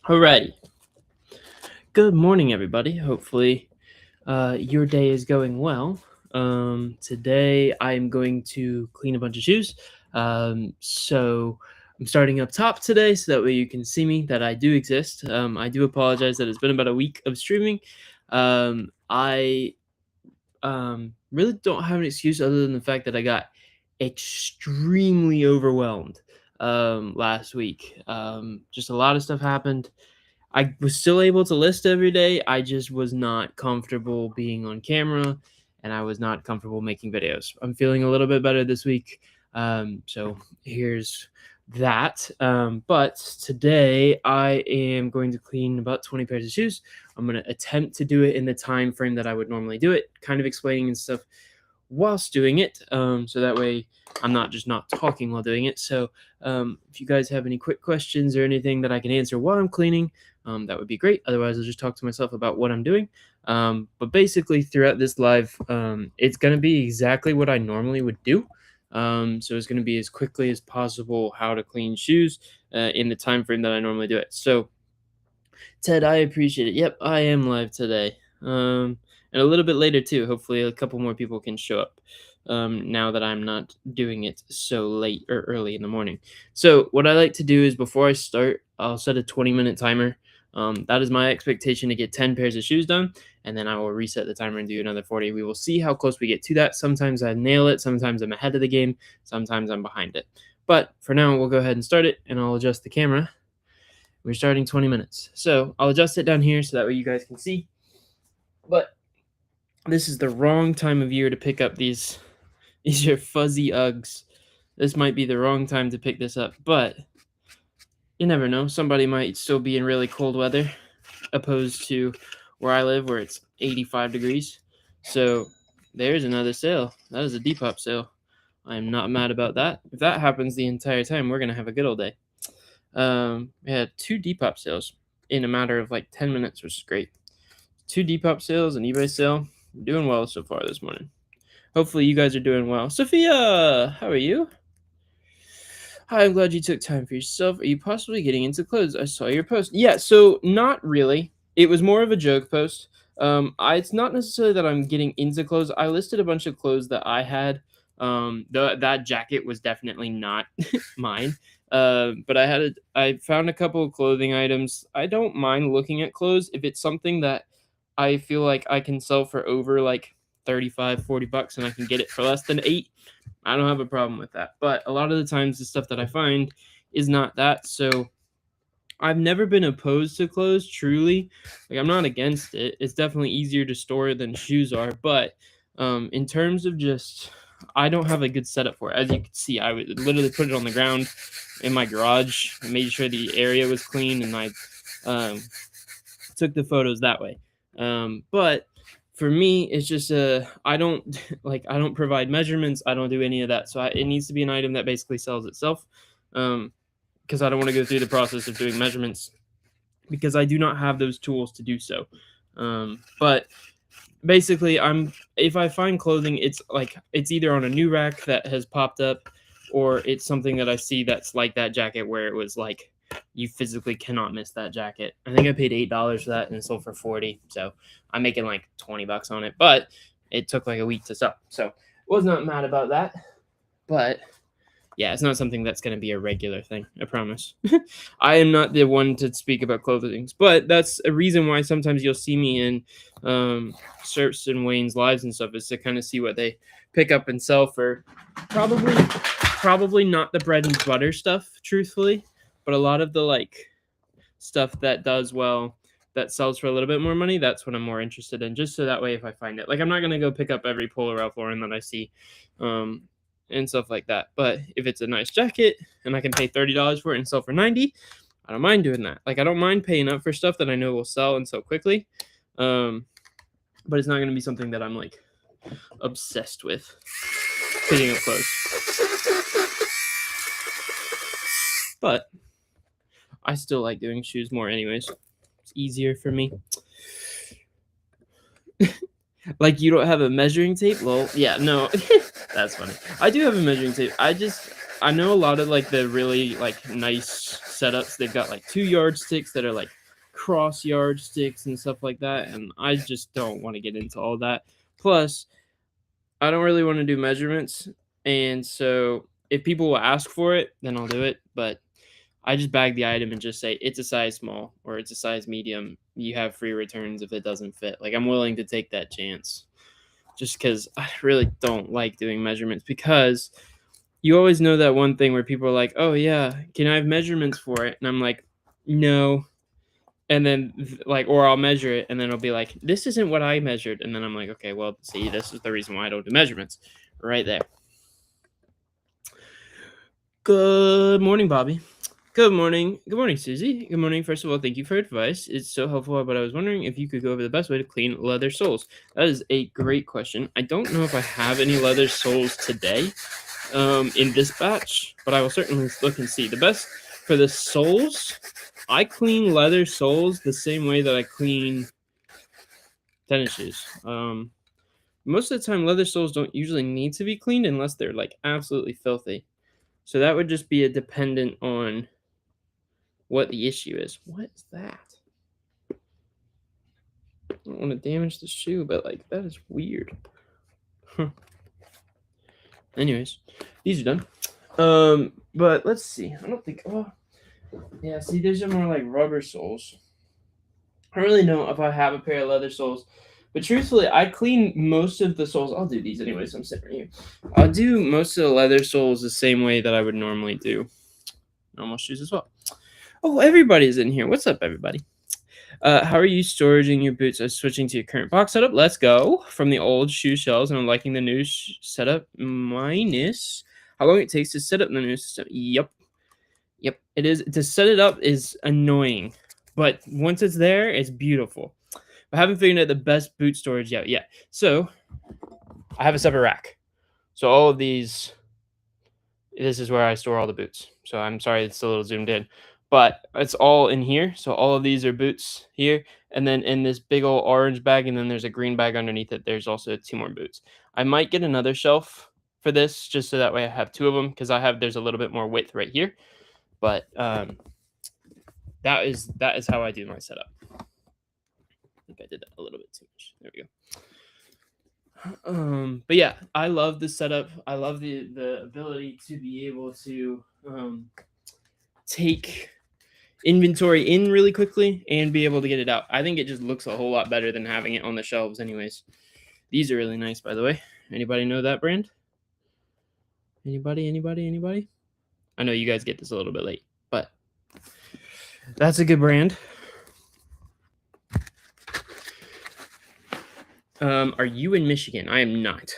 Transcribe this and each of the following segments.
Alrighty. Good morning, everybody. Hopefully, your day is going well. Today, I'm going to clean a bunch of shoes. So I'm starting up top today, so that way you can see me that I do exist. I do apologize that it's been about a week of streaming. I really don't have an excuse other than the fact that I got extremely overwhelmed last week. Just a lot of stuff happened. I was still able to list every day. I just was not comfortable being on camera, and I was not comfortable making videos. I'm feeling a little bit better this week. So here's that. But today I am going to clean about 20 pairs of shoes. I'm going to attempt to do it in the time frame that I would normally do it, kind of explaining and stuff whilst doing it. So that way I'm not just not talking while doing it. So if you guys have any quick questions or anything that I can answer while I'm cleaning, that would be great. Otherwise, I'll just talk to myself about what I'm doing. But basically, throughout this live, it's going to be exactly what I normally would do. So it's going to be as quickly as possible how to clean shoes in the time frame that I normally do it. So, Ted, I appreciate it. Yep, I am live today. And a little bit later too. Hopefully, a couple more people can show up now that I'm not doing it so late or early in the morning. So what I like to do is before I start, I'll set a 20-minute timer. That is my expectation to get 10 pairs of shoes done, and then I will reset the timer and do another 40. We will see how close we get to that. Sometimes I nail it. Sometimes I'm ahead of the game. Sometimes I'm behind it. But for now, we'll go ahead and start it, and I'll adjust the camera. We're starting 20 minutes. So I'll adjust it down here so that way you guys can see. But this is the wrong time of year to pick up these are fuzzy Uggs. This might be the wrong time to pick this up, but you never know. Somebody might still be in really cold weather, opposed to where I live, where it's 85 degrees. So there's another sale. That is a Depop sale. I'm not mad about that. If that happens the entire time, we're gonna have a good old day. We had 2 Depop sales in a matter of like 10 minutes, which is great. 2 Depop sales, an eBay sale. I'm doing well so far this morning. Hopefully you guys are doing well. Sophia, how are you? Hi, I'm glad you took time for yourself. Are you possibly getting into clothes? I saw your post. Yeah, so not really. It was more of a joke post. It's not necessarily that I'm getting into clothes. I listed a bunch of clothes that I had. That jacket was definitely not mine. But I found a couple of clothing items. I don't mind looking at clothes if it's something that I feel like I can sell for over like 35, 40 bucks and I can get it for less than 8. I don't have a problem with that. But a lot of the times the stuff that I find is not that. So I've never been opposed to clothes, truly. Like, I'm not against it. It's definitely easier to store than shoes are. But in terms of just, I don't have a good setup for it. As you can see, I would literally put it on the ground in my garage. I made sure the area was clean, and I took the photos that way. But for me, it's just I don't I don't provide measurements. I don't do any of that. So it needs to be an item that basically sells itself. Because I don't want to go through the process of doing measurements because I do not have those tools to do so. But basically, if I find clothing, it's either on a new rack that has popped up, or it's something that I see that's like that jacket where it was like you physically cannot miss that jacket. I think I paid $8 for that and it sold for 40. So I'm making like 20 bucks on it, but it took like a week to sell. So was not mad about that. But yeah, it's not something that's going to be a regular thing. I promise. I am not the one to speak about clothing, but that's a reason why sometimes you'll see me in Serps and Wayne's lives and stuff, is to kind of see what they pick up and sell for. Probably not the bread and butter stuff, truthfully, but a lot of the stuff that does well, that sells for a little bit more money, that's what I'm more interested in, just so that way if I find it, I'm not going to go pick up every Polo Ralph Lauren that I see and stuff like that. But if it's a nice jacket and I can pay $30 for it and sell for 90, I don't mind doing that. I don't mind paying up for stuff that I know will sell and sell quickly. But it's not going to be something that I'm obsessed with picking up clothes. But I still like doing shoes more anyways. It's easier for me. You don't have a measuring tape? Well, yeah, no. That's funny. I do have a measuring tape. I know a lot of like the really like nice setups. They've got like 2 yardsticks that are like cross yardsticks and stuff like that, and I just don't want to get into all that. Plus, I don't really want to do measurements, and so if people will ask for it, then I'll do it. But I just bag the item and just say it's a size small or it's a size medium. You have free returns if it doesn't fit. Like I'm willing to take that chance, just because I really don't like doing measurements because you always know that one thing where people are like, "Oh yeah, can I have measurements for it?" And I'm like, "No." And then like, or I'll measure it, and then it'll be like, "This isn't what I measured." And then I'm like, "Okay, well, see, this is the reason why I don't do measurements." Right there. Good morning, Bobby. Good morning. Good morning, Susie. Good morning. First of all, thank you for advice. It's so helpful, but I was wondering if you could go over the best way to clean leather soles. That is a great question. I don't know if I have any leather soles today in this batch, but I will certainly look and see. The best for the soles, I clean leather soles the same way that I clean tennis shoes. Most of the time, leather soles don't usually need to be cleaned unless they're like absolutely filthy. So that would just be a dependent on what the issue is. What is that? I don't want to damage the shoe, but like that is weird. Huh. Anyways, these are done. But let's see. I don't think. Oh, yeah. See, these are more like rubber soles. I don't really know if I have a pair of leather soles, but truthfully, I clean most of the soles. I'll do these anyways. I'm sitting right here. I'll do most of the leather soles the same way that I would normally do normal shoes as well. Oh, everybody's in here. What's up, everybody? How are you storing your boots? Switching to your current box setup. Let's go from the old shoe shelves, and I'm liking the new setup minus how long it takes to set up the new system. Yep. It is to set it up is annoying, but once it's there, it's beautiful. I haven't figured out the best boot storage yet. So I have a separate rack. So all of these, this is where I store all the boots. So I'm sorry it's a little zoomed in, but it's all in here. So all of these are boots here. And then in this big old orange bag, and then there's a green bag underneath it, there's also 2 more boots. I might get another shelf for this just so that way I have 2 of them because there's a little bit more width right here. But that is how I do my setup. I think I did that a little bit too much. There we go. But yeah, I love the setup. I love the ability to be able to take inventory in really quickly and be able to get it out. I think it just looks a whole lot better than having it on the shelves anyways. These are really nice, by the way. Anybody know that brand? Anybody? I know you guys get this a little bit late, but that's a good brand. Are you in Michigan? I am not.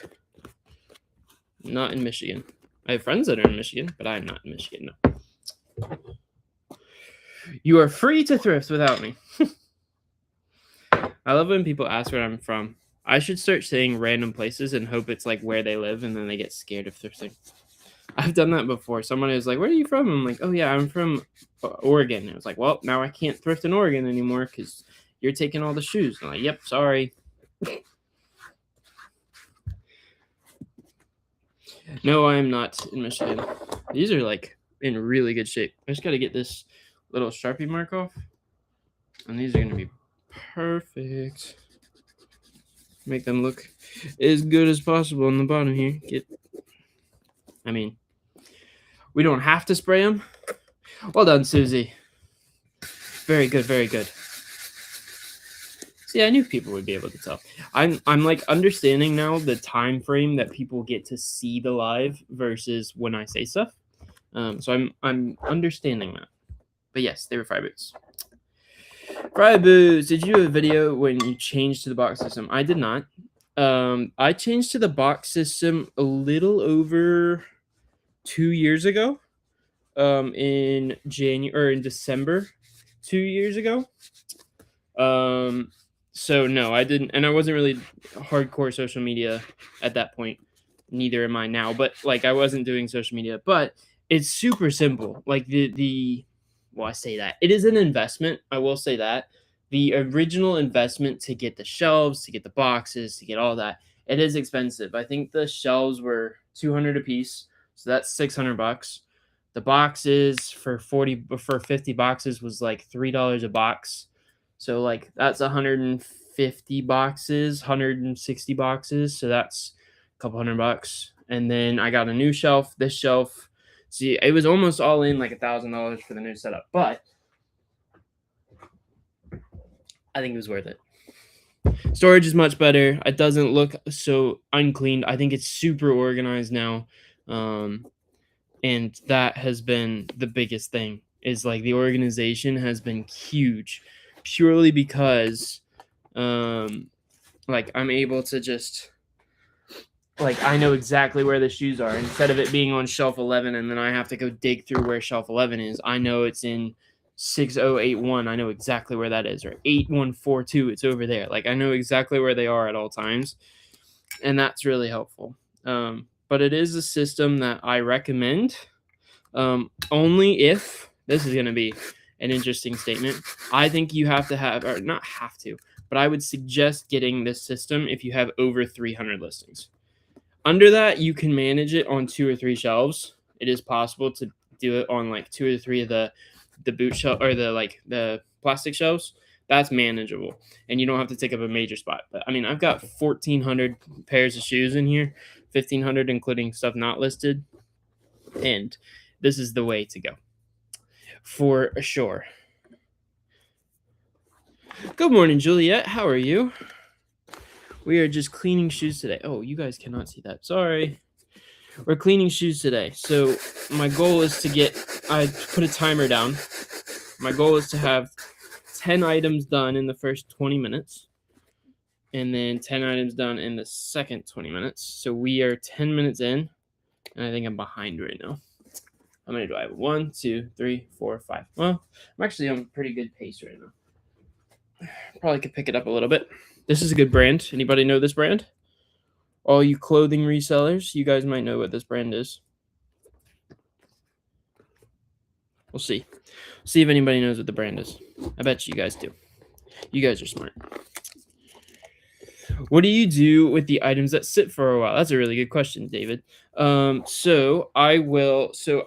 Not in Michigan. I have friends that are in Michigan, but I am not in Michigan, no. You are free to thrift without me. I love when people ask where I'm from. I should start saying random places and hope it's like where they live, and then they get scared of thrifting. I've done that before. Somebody was like, "Where are you from?" I'm like, "Oh yeah, I'm from Oregon." It was like, "Well, now I can't thrift in Oregon anymore because you're taking all the shoes." I'm like, "Yep, sorry." No, I am not in Michigan. These are like in really good shape. I just got to get this little Sharpie mark off, and these are going to be perfect. Make them look as good as possible on the bottom here. We don't have to spray them. Well done, Susie. Very good, very good. See, I knew people would be able to tell. I'm like understanding now the time frame that people get to see the live versus when I say stuff. So I'm understanding that. But yes, they were fry boots. Fry boots. Did you do a video when you changed to the box system? I did not. I changed to the box system a little over 2 years ago. In December 2 years ago. So no, I didn't, and I wasn't really hardcore social media at that point. Neither am I now, but like I wasn't doing social media. But it's super simple. Like I say that it is an investment. I will say that the original investment to get the shelves, to get the boxes, to get all that, it is expensive. I think the shelves were $200 a piece. So that's 600 bucks. The boxes for 50 boxes was like $3 a box. So like that's 150 boxes, 160 boxes. So that's a couple $100. And then I got a new shelf. This shelf, see, it was almost all in like $1,000 for the new setup, but I think it was worth it. Storage is much better. It doesn't look so uncleaned. I think it's super organized now. And that has been the biggest thing, is like the organization has been huge, purely because like I'm able to just, like, I know exactly where the shoes are. Instead of it being on shelf 11 and then I have to go dig through where shelf 11 is, I know it's in 6081. I know exactly where that is, or 8142. It's over there. Like, I know exactly where they are at all times, and that's really helpful. But it is a system that I recommend, only if, this is going to be an interesting statement, I think you have to have, or not have to, but I would suggest getting this system if you have over 300 listings. Under that, you can manage it on 2 or 3 shelves. It is possible to do it on like 2 or 3 of the boot shelf, or the plastic shelves. That's manageable, and you don't have to take up a major spot. But I mean, I've got 1,400 pairs of shoes in here, 1,500 including stuff not listed, and this is the way to go for sure. Good morning, Juliet. How are you? We are just cleaning shoes today. Oh, you guys cannot see that. Sorry. We're cleaning shoes today. So my goal is to get, I put a timer down. My goal is to have 10 items done in the first 20 minutes. And then 10 items done in the second 20 minutes. So we are 10 minutes in. And I think I'm behind right now. How many do I have? 1, 2, 3, 4, 5. Well, I'm actually on pretty good pace right now. Probably could pick it up a little bit. This is a good brand. Anybody know this brand? All you clothing resellers, you guys might know what this brand is. We'll see. See if anybody knows what the brand is. I bet you guys do. You guys are smart. What do you do with the items that sit for a while? That's a really good question, David. So I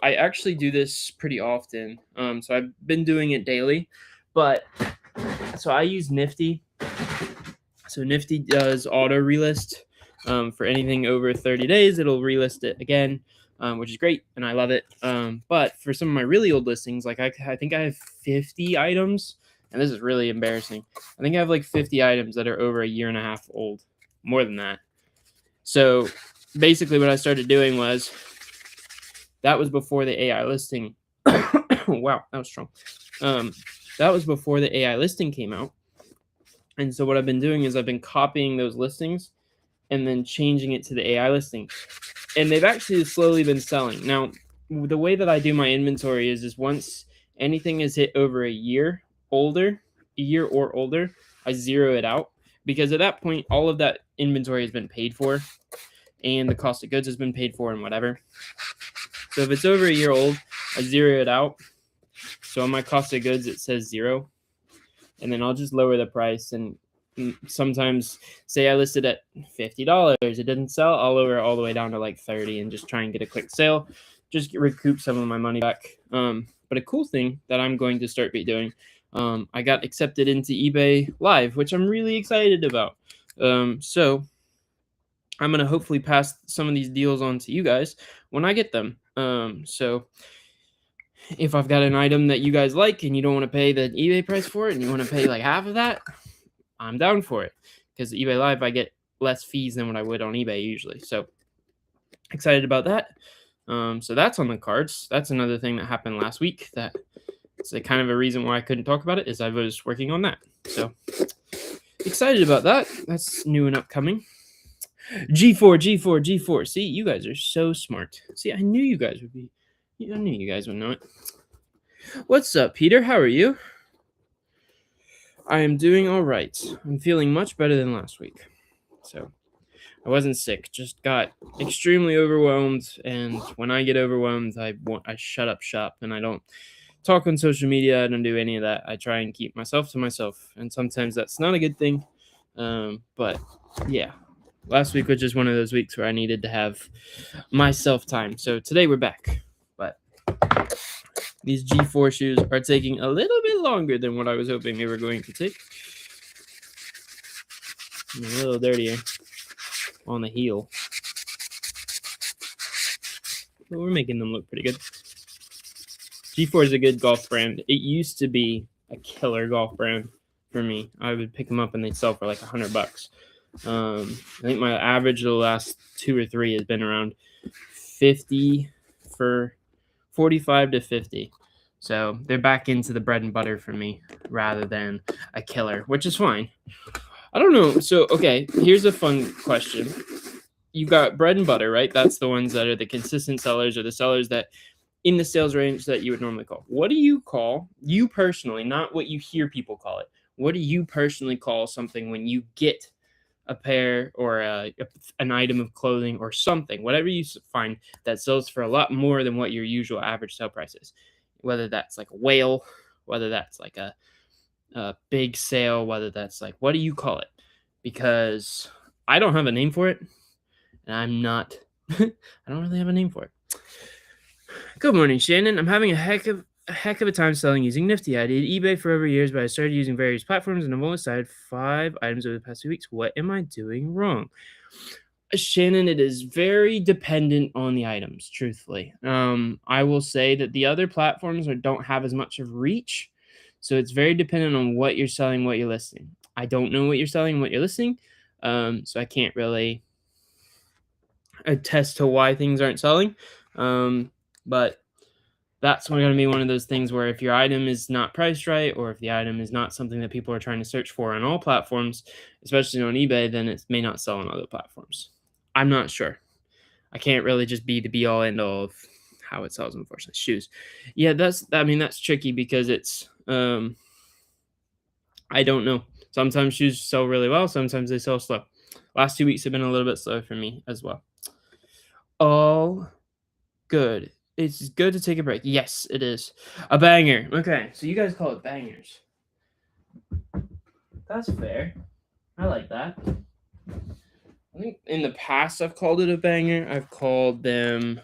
actually do this pretty often. So I've been doing it daily, but so I use Nifty. So Nifty does auto relist. For anything over 30 days, it'll relist it again, which is great, and I love it. But for some of my really old listings, like I think I have 50 items, and this is really embarrassing. I think I have like 50 items that are over a year and a half old, more than that. So basically what I started doing was, that was before the AI listing. Wow, that was strong. That was before the AI listing came out. And so what I've been doing is I've been copying those listings and then changing it to the AI listing. And they've actually slowly been selling. Now, the way that I do my inventory is once anything is hit over a year or older, I zero it out. Because at that point, all of that inventory has been paid for, and the cost of goods has been paid for, and whatever. So if it's over a year old, I zero it out. So on my cost of goods, it says 0. And then I'll just lower the price, and sometimes, say I listed at $50, it didn't sell, I'll lower it all the way down to like 30 and just try and get a quick sale, just recoup some of my money back. But a cool thing that I'm going to start doing, I got accepted into eBay Live, which I'm really excited about. So I'm going to hopefully pass some of these deals on to you guys when I get them. So if I've got an item that you guys like and you don't want to pay the eBay price for it and you want to pay like half of that, I'm down for it, because eBay Live, I get less fees than what I would on eBay usually. So excited about that. So that's on the cards. That's another thing that happened last week. That's a kind of a reason why I couldn't talk about it, is I was working on that. So excited about that. That's new and upcoming. G4. See, you guys are so smart. See, I knew you guys would be. I knew you guys would know it. What's up, Peter? How are you? I am doing all right. I'm feeling much better than last week. So I wasn't sick, just got extremely overwhelmed. And when I get overwhelmed, I shut up shop, and I don't talk on social media. I don't do any of that. I try and keep myself to myself. And sometimes that's not a good thing. But yeah, Last week was just one of those weeks where I needed to have myself time. So today we're back. But these G4 shoes are taking a little bit longer than what I was hoping they were going to take. And a little dirtier on the heel. But we're making them look pretty good. G4 is a good golf brand. It used to be a killer golf brand for me. I would pick them up and they'd sell for like $100. I think my average of the last 2 or 3 has been around 50 for 45 to 50. So they're back into the bread and butter for me rather than a killer, which is fine. I don't know. So, okay, here's a fun question. You've got bread and butter, right? That's the ones that are the consistent sellers or the sellers that in the sales range that you would normally call. What do you call, you personally, not what you hear people call it, what do you personally call something when you get a pair or an item of clothing or something, whatever you find that sells for a lot more than what your usual average sale price is? Whether that's like a whale, whether that's like a big sale, whether that's like, what do you call it? Because I don't have a name for it, and I'm not, I don't really have a name for it. Good morning, Shannon. I'm having a heck of a time selling using Nifty. I did eBay for over years, but I started using various platforms and I've only started 5 items over the past 2 weeks. What am I doing wrong? Shannon, it is very dependent on the items, truthfully. I will say that the other platforms don't have as much of reach, so it's very dependent on what you're selling, what you're listing. I don't know what you're selling, what you're listing, so I can't really attest to why things aren't selling. But that's going to be one of those things where if your item is not priced right, or if the item is not something that people are trying to search for on all platforms, especially on eBay, then it may not sell on other platforms. I'm not sure. I can't really just be the be all end all of how it sells, unfortunately. Shoes. Yeah, that's tricky because it's, I don't know. Sometimes shoes sell really well. Sometimes they sell slow. Last 2 weeks have been a little bit slow for me as well. All good. It's good to take a break. Yes, it is. A banger. Okay, so you guys call it bangers. That's fair. I like that. I think in the past I've called it a banger. I've called them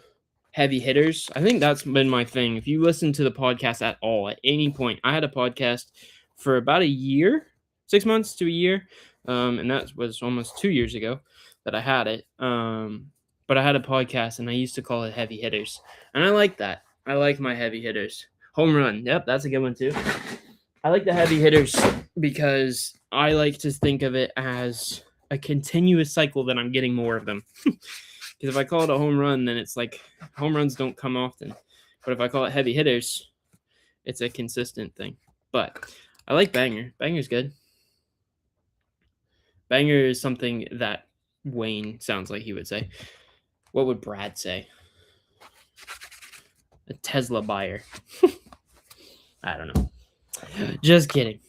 heavy hitters. I think that's been my thing. If you listen to the podcast at all, at any point, I had a podcast for about a year, 6 months to a year, and that was almost 2 years ago that I had it. But I had a podcast, and I used to call it heavy hitters, and I like that. I like my heavy hitters. Home run. Yep, that's a good one too. I like the heavy hitters because I like to think of it as a continuous cycle that I'm getting more of them. Because if I call it a home run, then it's like home runs don't come often. But if I call it heavy hitters, it's a consistent thing. But I like banger. Banger's good. Banger is something that Wayne sounds like he would say. What would Brad say? A Tesla buyer. I don't know. Just kidding.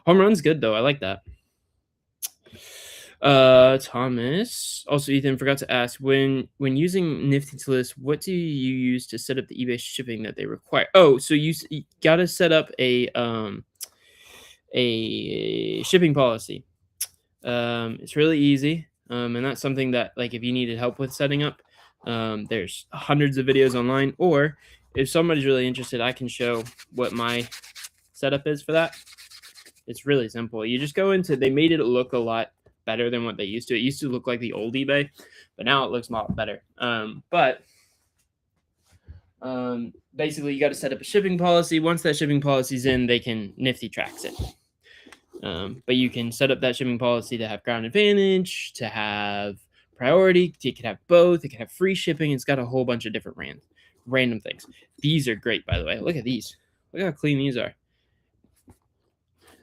Home run's good though. I like that. Thomas. Also, Ethan forgot to ask, when using Nifty to list, what do you use to set up the eBay shipping that they require? Oh, so you got to set up a shipping policy. It's really easy. And that's something that, like, if you needed help with setting up, there's hundreds of videos online, or if somebody's really interested, I can show what my setup is for that. It's really simple. You just go into, they made it look a lot better than what they used to. It used to look like the old eBay, but now it looks a lot better. Basically, you got to set up a shipping policy. Once that shipping policy's in, they can Nifty tracks it. But you can set up that shipping policy to have ground advantage, to have priority. You can have both. It can have free shipping. It's got a whole bunch of different random things. These are great, by the way. Look at these. Look how clean these are.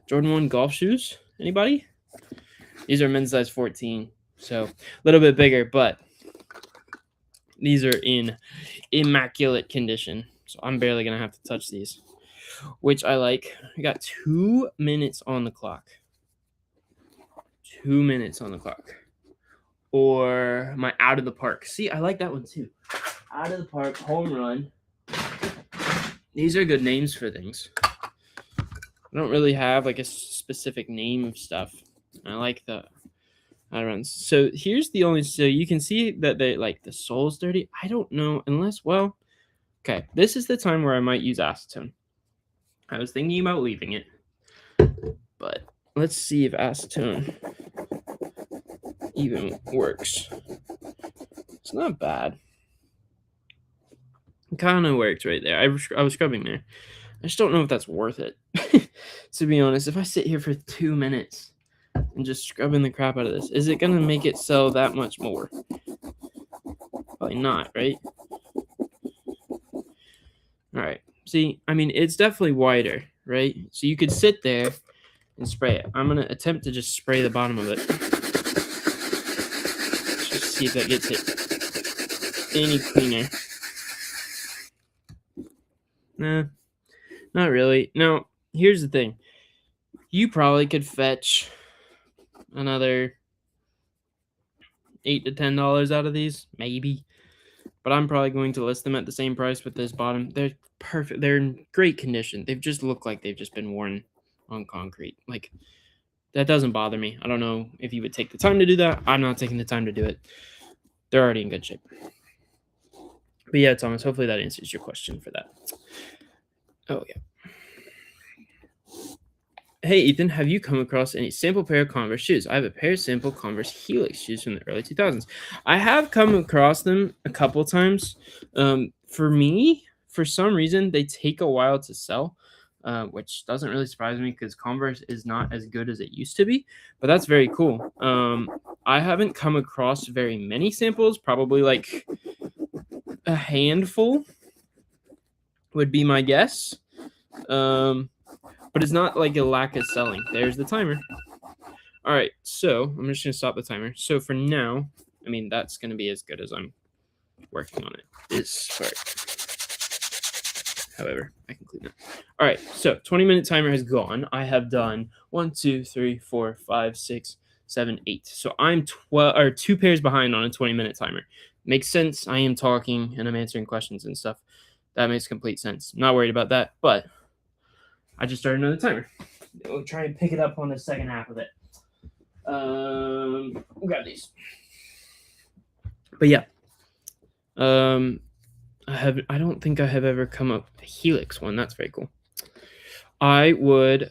Jordan 1 golf shoes. Anybody? These are men's size 14, so a little bit bigger, but these are in immaculate condition. So I'm barely going to have to touch these, which I like. I got 2 minutes on the clock. 2 minutes on the clock. Or my out of the park. See, I like that one too. Out of the park, home run. These are good names for things. I don't really have like a specific name of stuff. I like out of runs. So here's the only, so you can see that they like the sole's dirty. I don't know unless, well, okay, this is the time where I might use acetone. I was thinking about leaving it, but let's see if acetone even works. It's not bad. It kind of worked right there. I was scrubbing there. I just don't know if that's worth it. To be honest, if I sit here for 2 minutes and just scrubbing the crap out of this, is it going to make it sell that much more? Probably not, right? All right. See, I mean, it's definitely wider, right? So you could sit there and spray it. I'm going to attempt to just spray the bottom of it. Let's just see if that gets it any cleaner. Nah, not really. Now, here's the thing. You probably could fetch another $8 to $10 out of these, maybe. But I'm probably going to list them at the same price with this bottom. They're perfect. They're in great condition. They've just looked like they've just been worn on concrete. Like, that doesn't bother me. I don't know if you would take the time to do that. I'm not taking the time to do it. They're already in good shape. But yeah, Thomas, hopefully that answers your question for that. Oh, yeah. Hey, Ethan, have you come across any sample pair of Converse shoes? I have a pair of sample Converse Helix shoes from the early 2000s. I have come across them a couple times. For me, for some reason, they take a while to sell, which doesn't really surprise me because Converse is not as good as it used to be, but that's very cool. I haven't come across very many samples, probably like a handful would be my guess. But it's not like a lack of selling. There's the timer. All right, so I'm just going to stop the timer. So for now, I mean, that's going to be as good as I'm working on it. This part. However, I can clean that. All right, so 20-minute timer has gone. I have done 1, 2, 3, 4, 5, 6, 7, 8. So I'm 2 pairs behind on a 20-minute timer. Makes sense. I am talking and I'm answering questions and stuff. That makes complete sense. Not worried about that, but I just started another timer. We'll try and pick it up on the second half of it. We'll grab these. But yeah. I don't think I have ever come up with a Helix one. That's very cool. I would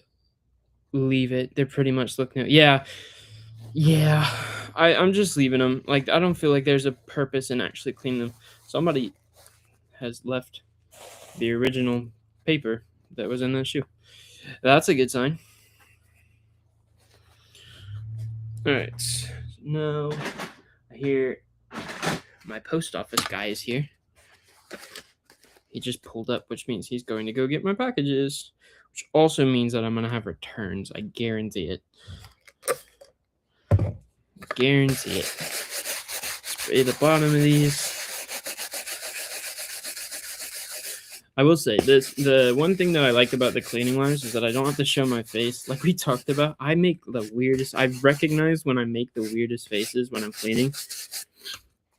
leave it. They're pretty much looking at, yeah. I'm just leaving them. Like, I don't feel like there's a purpose in actually cleaning them. Somebody has left the original paper that was in that shoe. That's a good sign. All right. Now, I hear my post office guy is here. He just pulled up, which means he's going to go get my packages, which also means that I'm going to have returns. I guarantee it. Guarantee it. Spray the bottom of these. I will say this, the one thing that I like about the cleaning liners is that I don't have to show my face. Like we talked about, I make the weirdest, I've recognized when I make the weirdest faces when I'm cleaning.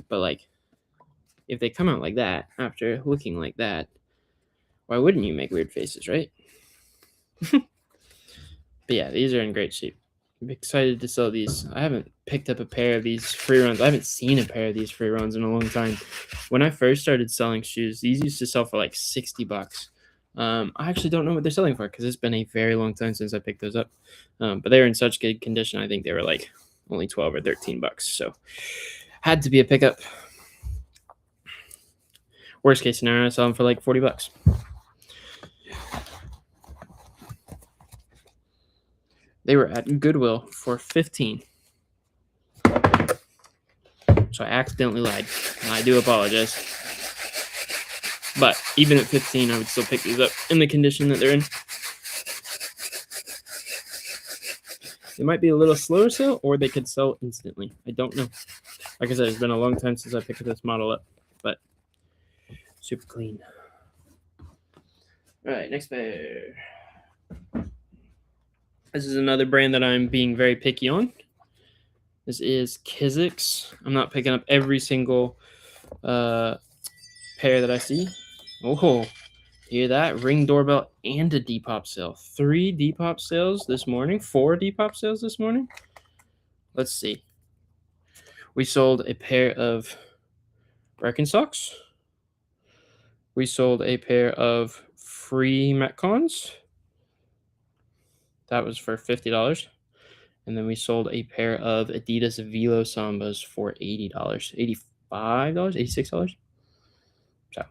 But like, if they come out like that, after looking like that, why wouldn't you make weird faces, right? But yeah, these are in great shape. I'm excited to sell these. I haven't picked up a pair of these free runs. I haven't seen a pair of these free runs in a long time. When I first started selling shoes, these used to sell for like $60. I actually don't know what they're selling for because it's been a very long time since I picked those up. But they were in such good condition. I think they were like only $12 or $13. So had to be a pickup. Worst case scenario, I sell them for like $40. They were at Goodwill for $15. So I accidentally lied. And I do apologize. But even at $15, I would still pick these up in the condition that they're in. They might be a little slower sale, or they could sell instantly. I don't know. Like I said, it's been a long time since I picked this model up, but super clean. All right, next pair. This is another brand that I'm being very picky on. This is Kizik's. I'm not picking up every single pair that I see. Oh, hear that? Ring doorbell and a Depop sale. 3 Depop sales this morning. 4 Depop sales this morning. Let's see. We sold a pair of Birkenstocks. We sold a pair of free Metcons. That was for $50. And then we sold a pair of Adidas Velo Sambas for $80, $85, $86. So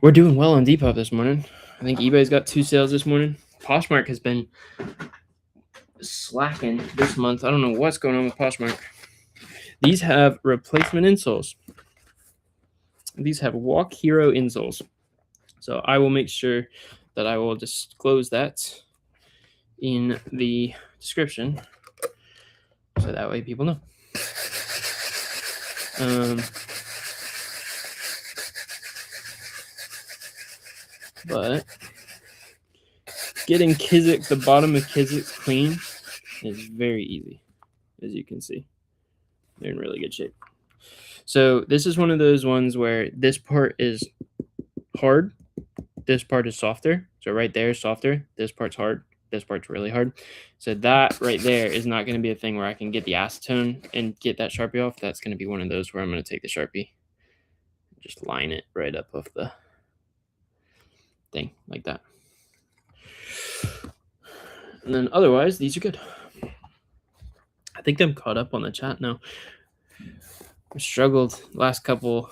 we're doing well on Depop this morning. I think eBay's got 2 sales this morning. Poshmark has been slacking this month. I don't know what's going on with Poshmark. These have replacement insoles. These have Walk Hero insoles. So I will make sure that I will disclose that in the description, so that way people know. But getting the bottom of Kizik's clean is very easy, as you can see. They're in really good shape. So this is one of those ones where this part is hard, this part is softer. So right there is softer, this part's hard, this part's really hard. So that right there is not going to be a thing where I can get the acetone and get that Sharpie off. That's going to be one of those where I'm going to take the Sharpie, just line it right up of the thing like that. And then otherwise, these are good. I think I'm caught up on the chat now. I struggled last couple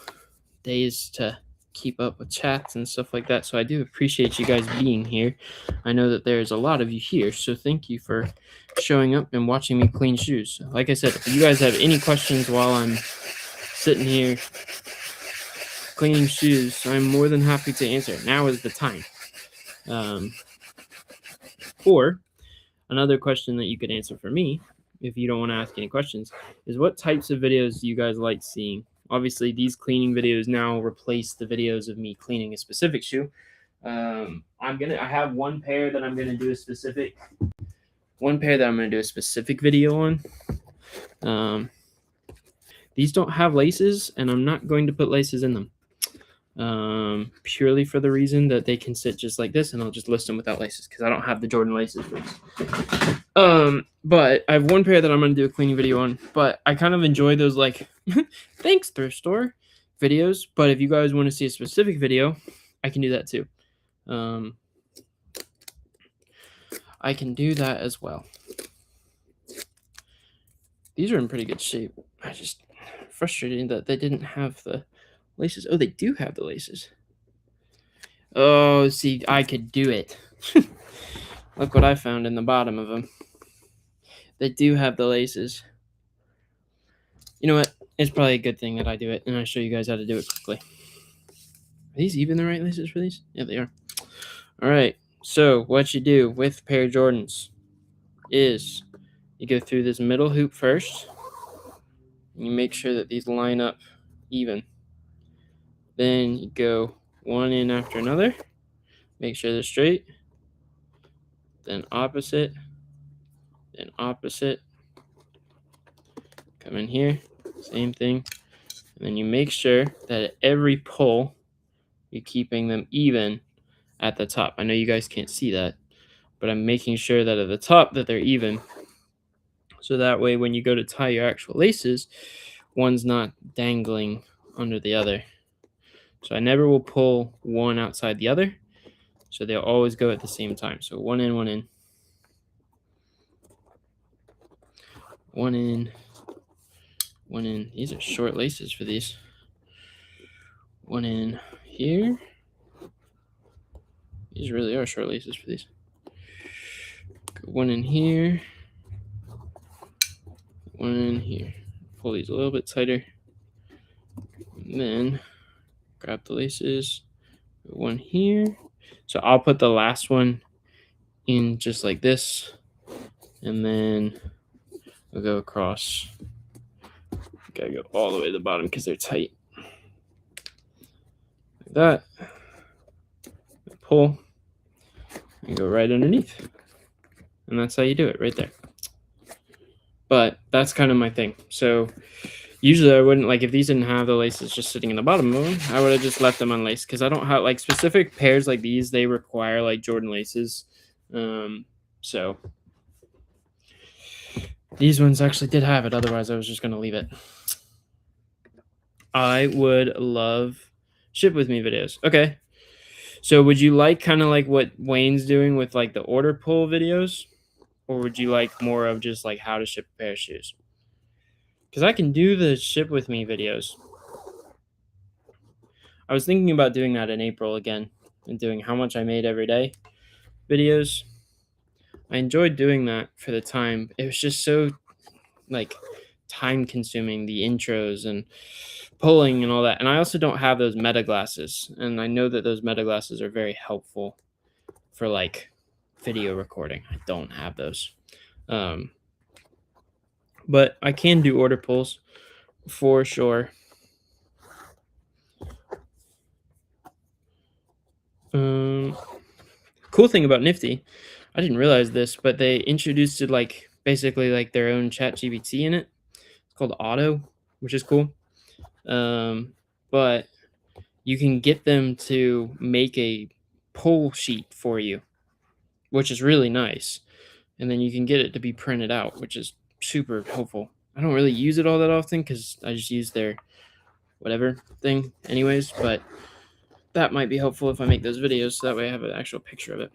days to keep up with chats and stuff like that, so I do appreciate you guys being here. I know that there's a lot of you here, so thank you for showing up and watching me clean shoes. Like I said, if you guys have any questions while I'm sitting here cleaning shoes, I'm more than happy to answer. Now is the time. Or another question that you could answer for me, if you don't want to ask any questions, is what types of videos do you guys like seeing? Obviously, these cleaning videos now replace the videos of me cleaning a specific shoe. I have one pair that I'm gonna do a specific video on. These don't have laces, and I'm not going to put laces in them. Purely for the reason that they can sit just like this, and I'll just list them without laces because I don't have the Jordan laces for this. But I have one pair that I'm going to do a cleaning video on, but I kind of enjoy those like thanks thrift store videos. But if you guys want to see a specific video, I can do that too. I can do that as well. These are in pretty good shape. I just frustrated that they didn't have the laces. Oh, they do have the laces. Oh, see, I could do it. Look what I found in the bottom of them. They do have the laces. You know what? It's probably a good thing that I do it, and I show you guys how to do it quickly. Are these even the right laces for these? Yeah, they are. All right. So what you do with a pair of Jordans is you go through this middle hoop first, and you make sure that these line up even. Then you go one in after another, make sure they're straight, then opposite, then opposite, come in here, same thing, and then you make sure that at every pull, you're keeping them even at the top. I know you guys can't see that, but I'm making sure that at the top that they're even, so that way when you go to tie your actual laces, one's not dangling under the other. So I never will pull one outside the other. So they'll always go at the same time. So one in, one in. One in, one in. These are short laces for these. One in here. These really are short laces for these. One in here. One in here. Pull these a little bit tighter. And then grab the laces. One here. So I'll put the last one in just like this, and then we'll go across. Gotta go all the way to the bottom because they're tight. Like that. Pull and go right underneath. And that's how you do it right there. But that's kind of my thing. So usually I wouldn't, like, if these didn't have the laces just sitting in the bottom of them, I would have just left them unlaced because I don't have, like, specific pairs like these, they require, like, Jordan laces. So these ones actually did have it. Otherwise, I was just going to leave it. I would love ship with me videos. Okay. So would you like kind of like what Wayne's doing with like the order pull videos? Or would you like more of just like how to ship a pair of shoes? Because I can do the ship with me videos. I was thinking about doing that in April again and doing how much I made every day videos. I enjoyed doing that for the time. It was just so like time consuming, the intros and pulling and all that. And I also don't have those meta glasses. And I know that those meta glasses are very helpful for like video recording. I don't have those. But I can do order pulls for sure. Cool thing about Nifty, I didn't realize this, but they introduced it like basically like their own chat GPT in it. It's called Auto, which is cool. But you can get them to make a pull sheet for you, which is really nice. And then you can get it to be printed out, which is super helpful. I don't really use it all that often because I just use their whatever thing anyways, but that might be helpful if I make those videos, so that way I have an actual picture of it.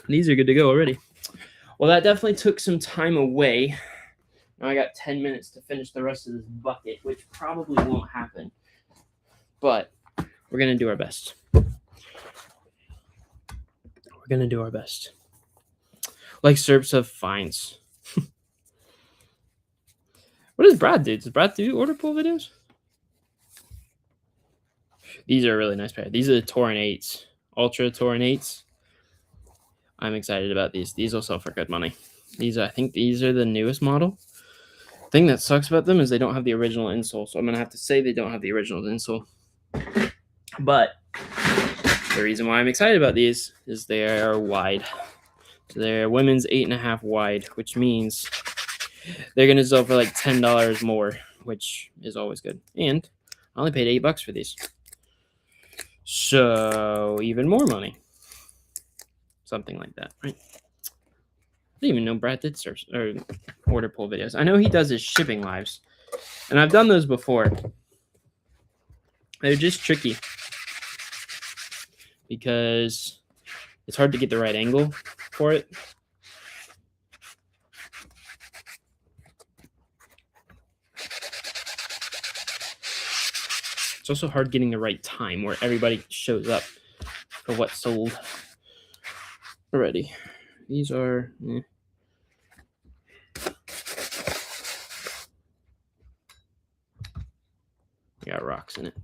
These are good to go already. Well, that definitely took some time away. Now I got 10 minutes to finish the rest of this bucket, which probably won't happen. But we're going to do our best. We're going to do our best. Like Serps of Fines. What does Brad do? Does Brad do order pull videos? These are a really nice pair. These are the Tauren 8s. Ultra Tauren 8s. I'm excited about these. These will sell for good money. I think these are the newest model. The thing that sucks about them is they don't have the original insole. So I'm going to have to say they don't have the original insole. But the reason why I'm excited about these is they are wide. So they're women's 8.5 wide, which means they're going to sell for like $10 more, which is always good. And I only paid $8 for these. So even more money. Something like that, right? I didn't even know Brad did search or order pull videos. I know he does his shipping lives, and I've done those before. They're just tricky because it's hard to get the right angle for it. It's also hard getting the right time where everybody shows up for what's sold already. These are... got rocks in it.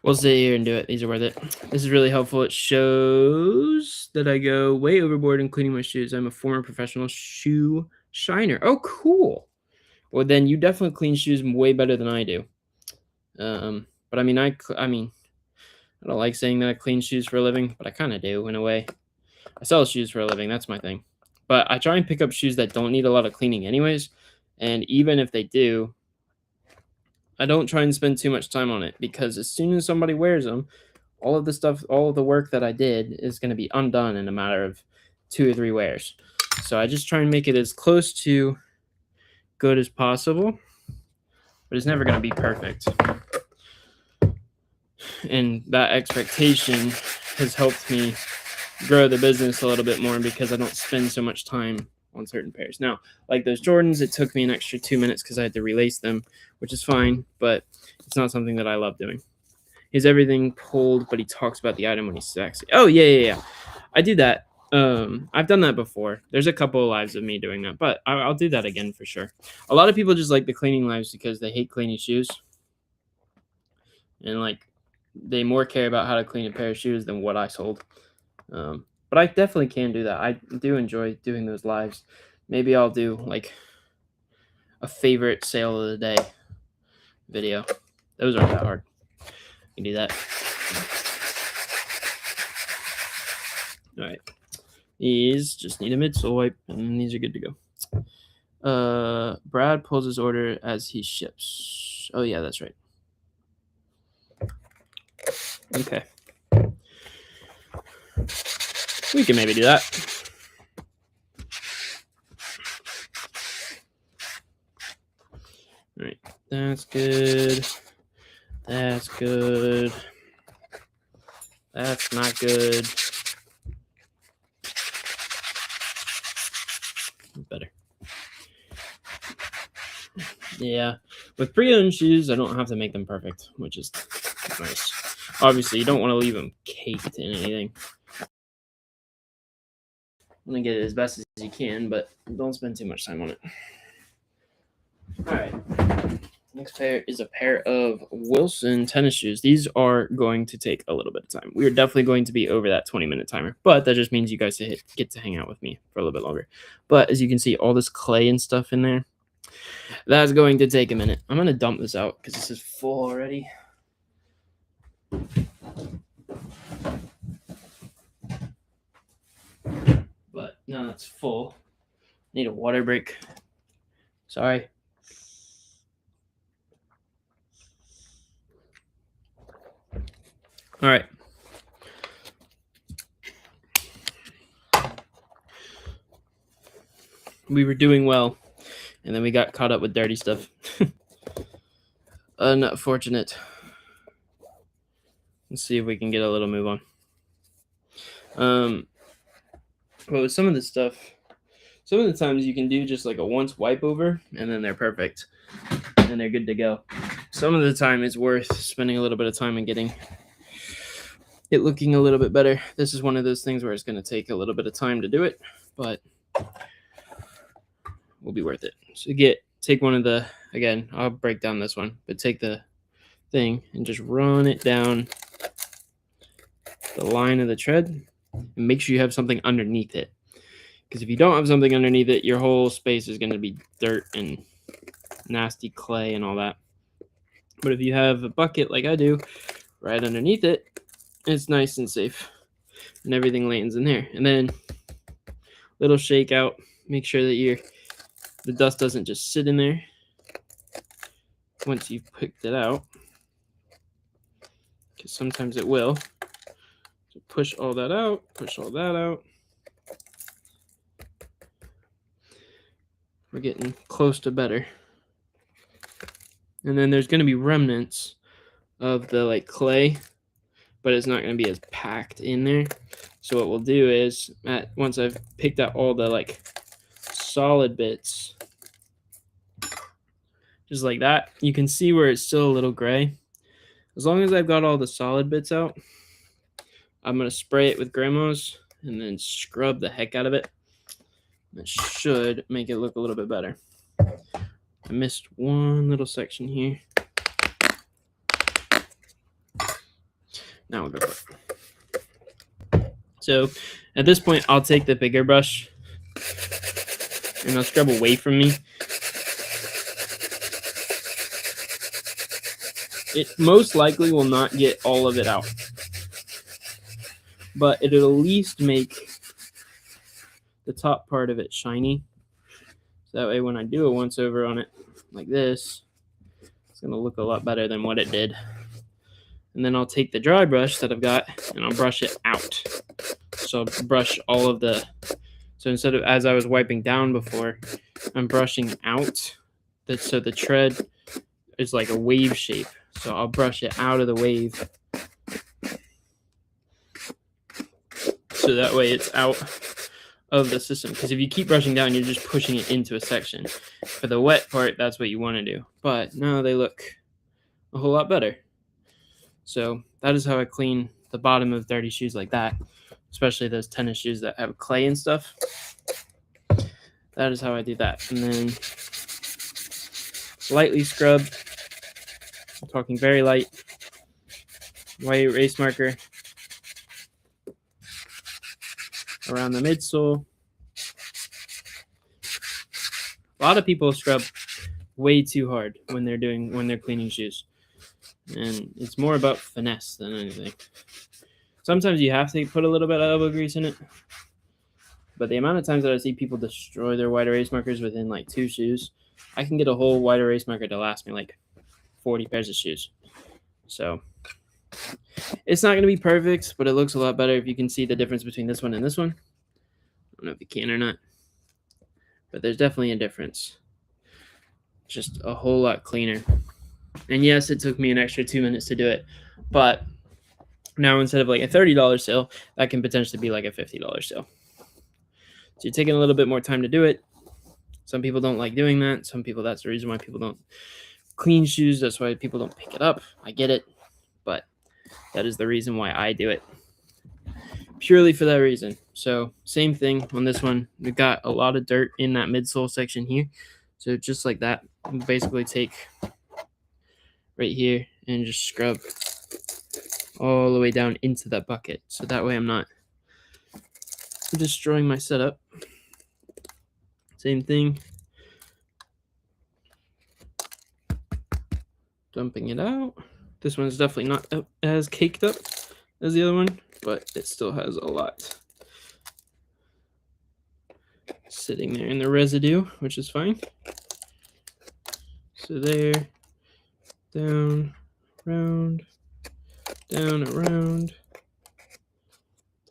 We'll sit here and do it. These are worth it. This is really helpful. It shows that I go way overboard in cleaning my shoes. I'm a former professional shoe shiner. Oh, cool. Well, then you definitely clean shoes way better than I do. But I mean, I don't like saying that I clean shoes for a living, but I kind of do in a way. I sell shoes for a living. That's my thing. But I try and pick up shoes that don't need a lot of cleaning anyways. And even if they do, I don't try and spend too much time on it because as soon as somebody wears them, all of the work that I did is going to be undone in a matter of 2 or 3 wears. So I just try and make it as close to good as possible, but it's never going to be perfect. And that expectation has helped me grow the business a little bit more because I don't spend so much time on certain pairs. Now, like those Jordans, it took me an extra 2 minutes because I had to relace them, which is fine, but it's not something that I love doing. He has everything pulled, but he talks about the item when he's sexy. Oh, yeah. I do that. I've done that before. There's a couple of lives of me doing that, but I'll do that again for sure. A lot of people just like the cleaning lives because they hate cleaning shoes. And like they more care about how to clean a pair of shoes than what I sold. But I definitely can do that. I do enjoy doing those lives. Maybe I'll do like a favorite sale of the day video. Those aren't that hard. You can do that. All right. These just need a midsole wipe, and these are good to go. Brad pulls his order as he ships. Oh, yeah, that's right. Okay. We can maybe do that. All right, that's good. That's good. That's not good. Better. Yeah. With pre-owned shoes, I don't have to make them perfect, which is nice. Obviously, you don't want to leave them caked in anything. I'm going to get it as best as you can, but don't spend too much time on it. All right. Next pair is a pair of Wilson tennis shoes. These are going to take a little bit of time. We are definitely going to be over that 20-minute timer, but that just means you guys get to hang out with me for a little bit longer. But as you can see, all this clay and stuff in there, that's going to take a minute. I'm going to dump this out because this is full already. But now it's full. Need a water break. Sorry. All right. We were doing well, and then we got caught up with dirty stuff. Unfortunate. Let's see if we can get a little move on. Well, with some of this stuff, some of the times you can do just like a once wipe over, and then they're perfect, and they're good to go. Some of the time it's worth spending a little bit of time and getting it looking a little bit better. This is one of those things where it's going to take a little bit of time to do it, but will be worth it. So take one of the, again, I'll break down this one, but take the thing and just run it down the line of the tread and make sure you have something underneath it. Because if you don't have something underneath it, your whole space is going to be dirt and nasty clay and all that. But if you have a bucket like I do right underneath it, it's nice and safe and everything lands in there. And then little shake out, make sure that the dust doesn't just sit in there once you've picked it out, because sometimes it will. So push all that out, push all that out. We're getting close to better. And then there's going to be remnants of the like clay, but it's not going to be as packed in there. So what we'll do is, once I've picked out all the like solid bits, just like that, you can see where it's still a little gray. As long as I've got all the solid bits out, I'm going to spray it with Grandma's and then scrub the heck out of it. That should make it look a little bit better. I missed one little section here. Now we'll go for it. So at this point, I'll take the bigger brush and I'll scrub away from me. It most likely will not get all of it out, but it'll at least make the top part of it shiny. So that way when I do a once over on it like this, it's going to look a lot better than what it did. And then I'll take the dry brush that I've got and I'll brush it out. So I'll brush all of so instead of as I was wiping down before, I'm brushing out. So the tread is like a wave shape. So I'll brush it out of the wave. So that way it's out of the system. Because if you keep brushing down, you're just pushing it into a section. For the wet part, that's what you want to do. But now they look a whole lot better. So that is how I clean the bottom of dirty shoes like that, especially those tennis shoes that have clay and stuff. That is how I do that. And then lightly scrub. I'm talking very light. White erase marker around the midsole. A lot of people scrub way too hard when they're cleaning shoes. And it's more about finesse than anything. Sometimes you have to put a little bit of elbow grease in it. But the amount of times that I see people destroy their white erase markers within like 2 shoes, I can get a whole white erase marker to last me like 40 pairs of shoes. So it's not going to be perfect, but it looks a lot better if you can see the difference between this one and this one. I don't know if you can or not, but there's definitely a difference. Just a whole lot cleaner. And yes, it took me an extra 2 minutes to do it, but now instead of like a $30 sale, that can potentially be like a $50 sale. So you're taking a little bit more time to do it. Some people don't like doing that. Some people, that's the reason why people don't clean shoes. That's why people don't pick it up. I get it, but that is the reason why I do it. Purely for that reason. So same thing on this one. We've got a lot of dirt in that midsole section here. So just like that, we'll basically take right here and just scrub all the way down into that bucket. So that way I'm not destroying my setup. Same thing. Dumping it out. This one's definitely not as caked up as the other one, but it still has a lot sitting there in the residue, which is fine. So there, down, around, down, around,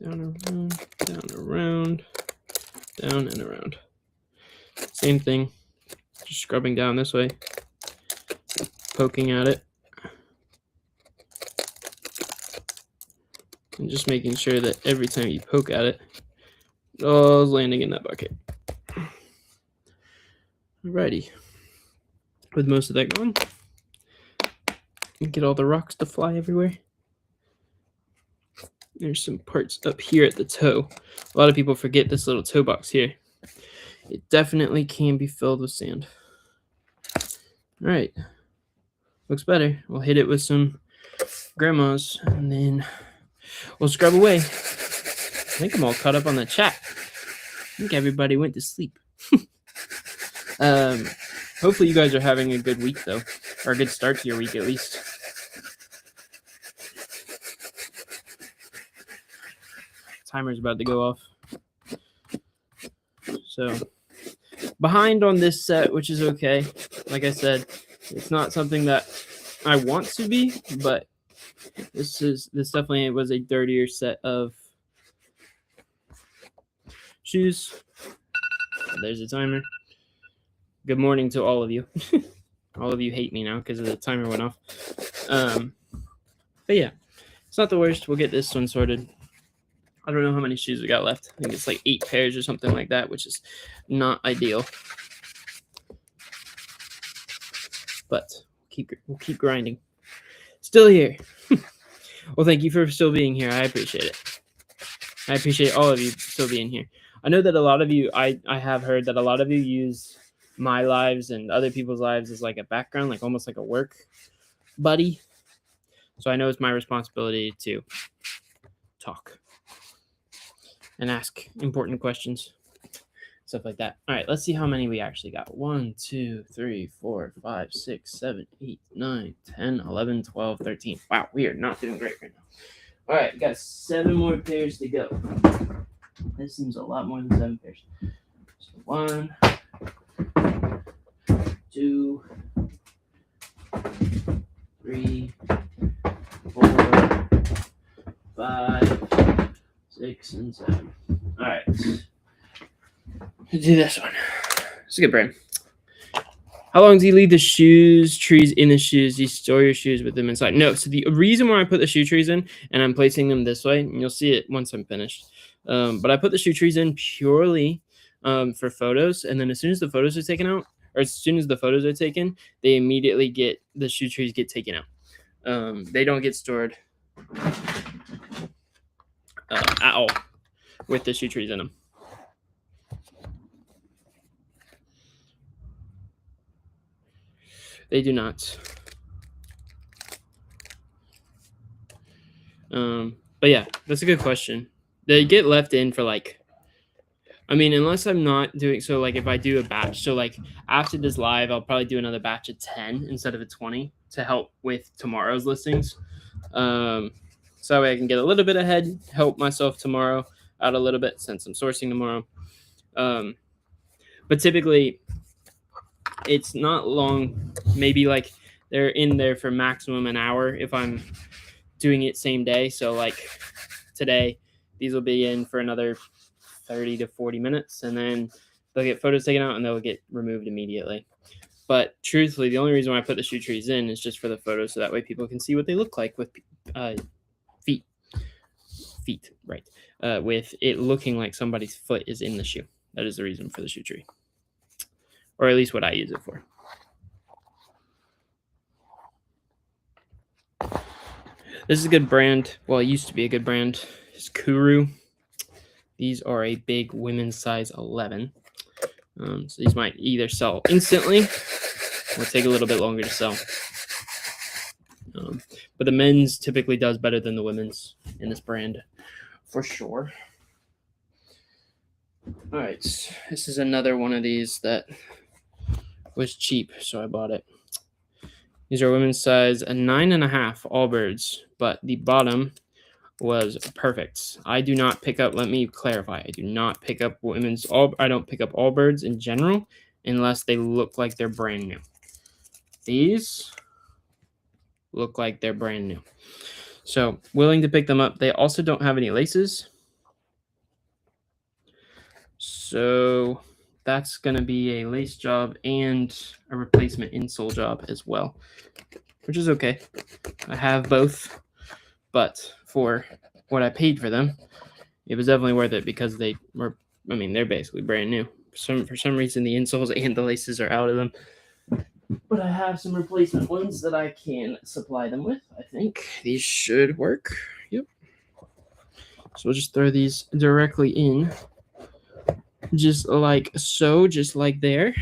down, around, down, around, down, and around. Same thing, just scrubbing down this way, poking at it, and just making sure that every time you poke at it, it all is landing in that bucket. Alrighty. With most of that gone, get all the rocks to fly everywhere. There's some parts up here at the toe. A lot of people forget this little toe box here. It definitely can be filled with sand. All right, looks better. We'll hit it with some grandmas and then we'll scrub away. I think I'm all caught up on the chat. I think everybody went to sleep. Hopefully you guys are having a good week though, or a good start to your week at least. Timer's about to go off. So behind on this set, which is okay. Like I said, it's not something that I want to be, but this definitely was a dirtier set of shoes. There's a timer. Good morning to all of you. All of you hate me now because the timer went off. But yeah, it's not the worst. We'll get this one sorted. I don't know how many shoes we got left. I think it's like 8 pairs or something like that, which is not ideal. But we'll keep grinding. Still here. Well, thank you for still being here. I appreciate it. I appreciate all of you still being here. I know that a lot of you, I have heard that a lot of you use my lives and other people's lives as like a background, like almost like a work buddy. So I know it's my responsibility to talk and ask important questions, stuff like that. All right, let's see how many we actually got. 1, 2, 3, 4, 5, 6, 7, 8, 9, 10, 11, 12, 13. Wow, we are not doing great right now. All right, we got 7 more pairs to go. This seems a lot more than 7 pairs. So 1, 2, 3, 4, 5, 6, and 7. All right, let's do this one. It's a good brand. How long do you leave the trees in the shoes? Do you store your shoes with them inside? No. So the reason why I put the shoe trees in and I'm placing them this way, and you'll see it once I'm finished. But I put the shoe trees in purely for photos, and then as soon as the photos are taken out, or as soon as the photos are taken, they immediately the shoe trees get taken out. They don't get stored at all with the shoe trees in them. They do not. But yeah, that's a good question. They get left in for like, I mean, unless I'm not doing, so like if I do a batch, so like after this live, I'll probably do another batch of 10 instead of a 20 to help with tomorrow's listings. So that way I can get a little bit ahead, help myself tomorrow out a little bit since I'm sourcing tomorrow. But typically it's not long, maybe like they're in there for maximum an hour if I'm doing it same day. So like today, these will be in for another 30 to 40 minutes, and then they'll get photos taken out and they'll get removed immediately. But truthfully, the only reason why I put the shoe trees in is just for the photo, so that way people can see what they look like with feet, right? With it looking like somebody's foot is in the shoe. That is the reason for the shoe tree, or at least what I use it for. This is a good brand. Well, it used to be a good brand. It's Kuru. These are a big women's size 11. So these might either sell instantly or take a little bit longer to sell. But the men's typically does better than the women's in this brand, for sure. All right, this is another one of these that was cheap, so I bought it. These are women's size 9.5 Allbirds, but the bottom was perfect. I do not pick up, let me clarify, I do not pick up I don't pick up Allbirds in general unless they look like they're brand new. These look like they're brand new. So willing to pick them up. They also don't have any laces. So that's going to be a lace job and a replacement insole job as well, which is okay. I have both, but for what I paid for them, it was definitely worth it because they were, I mean, they're basically brand new. For some reason, the insoles and the laces are out of them. But I have some replacement ones that I can supply them with. I think these should work. Yep. So we'll just throw these directly in. Just like so, just like there.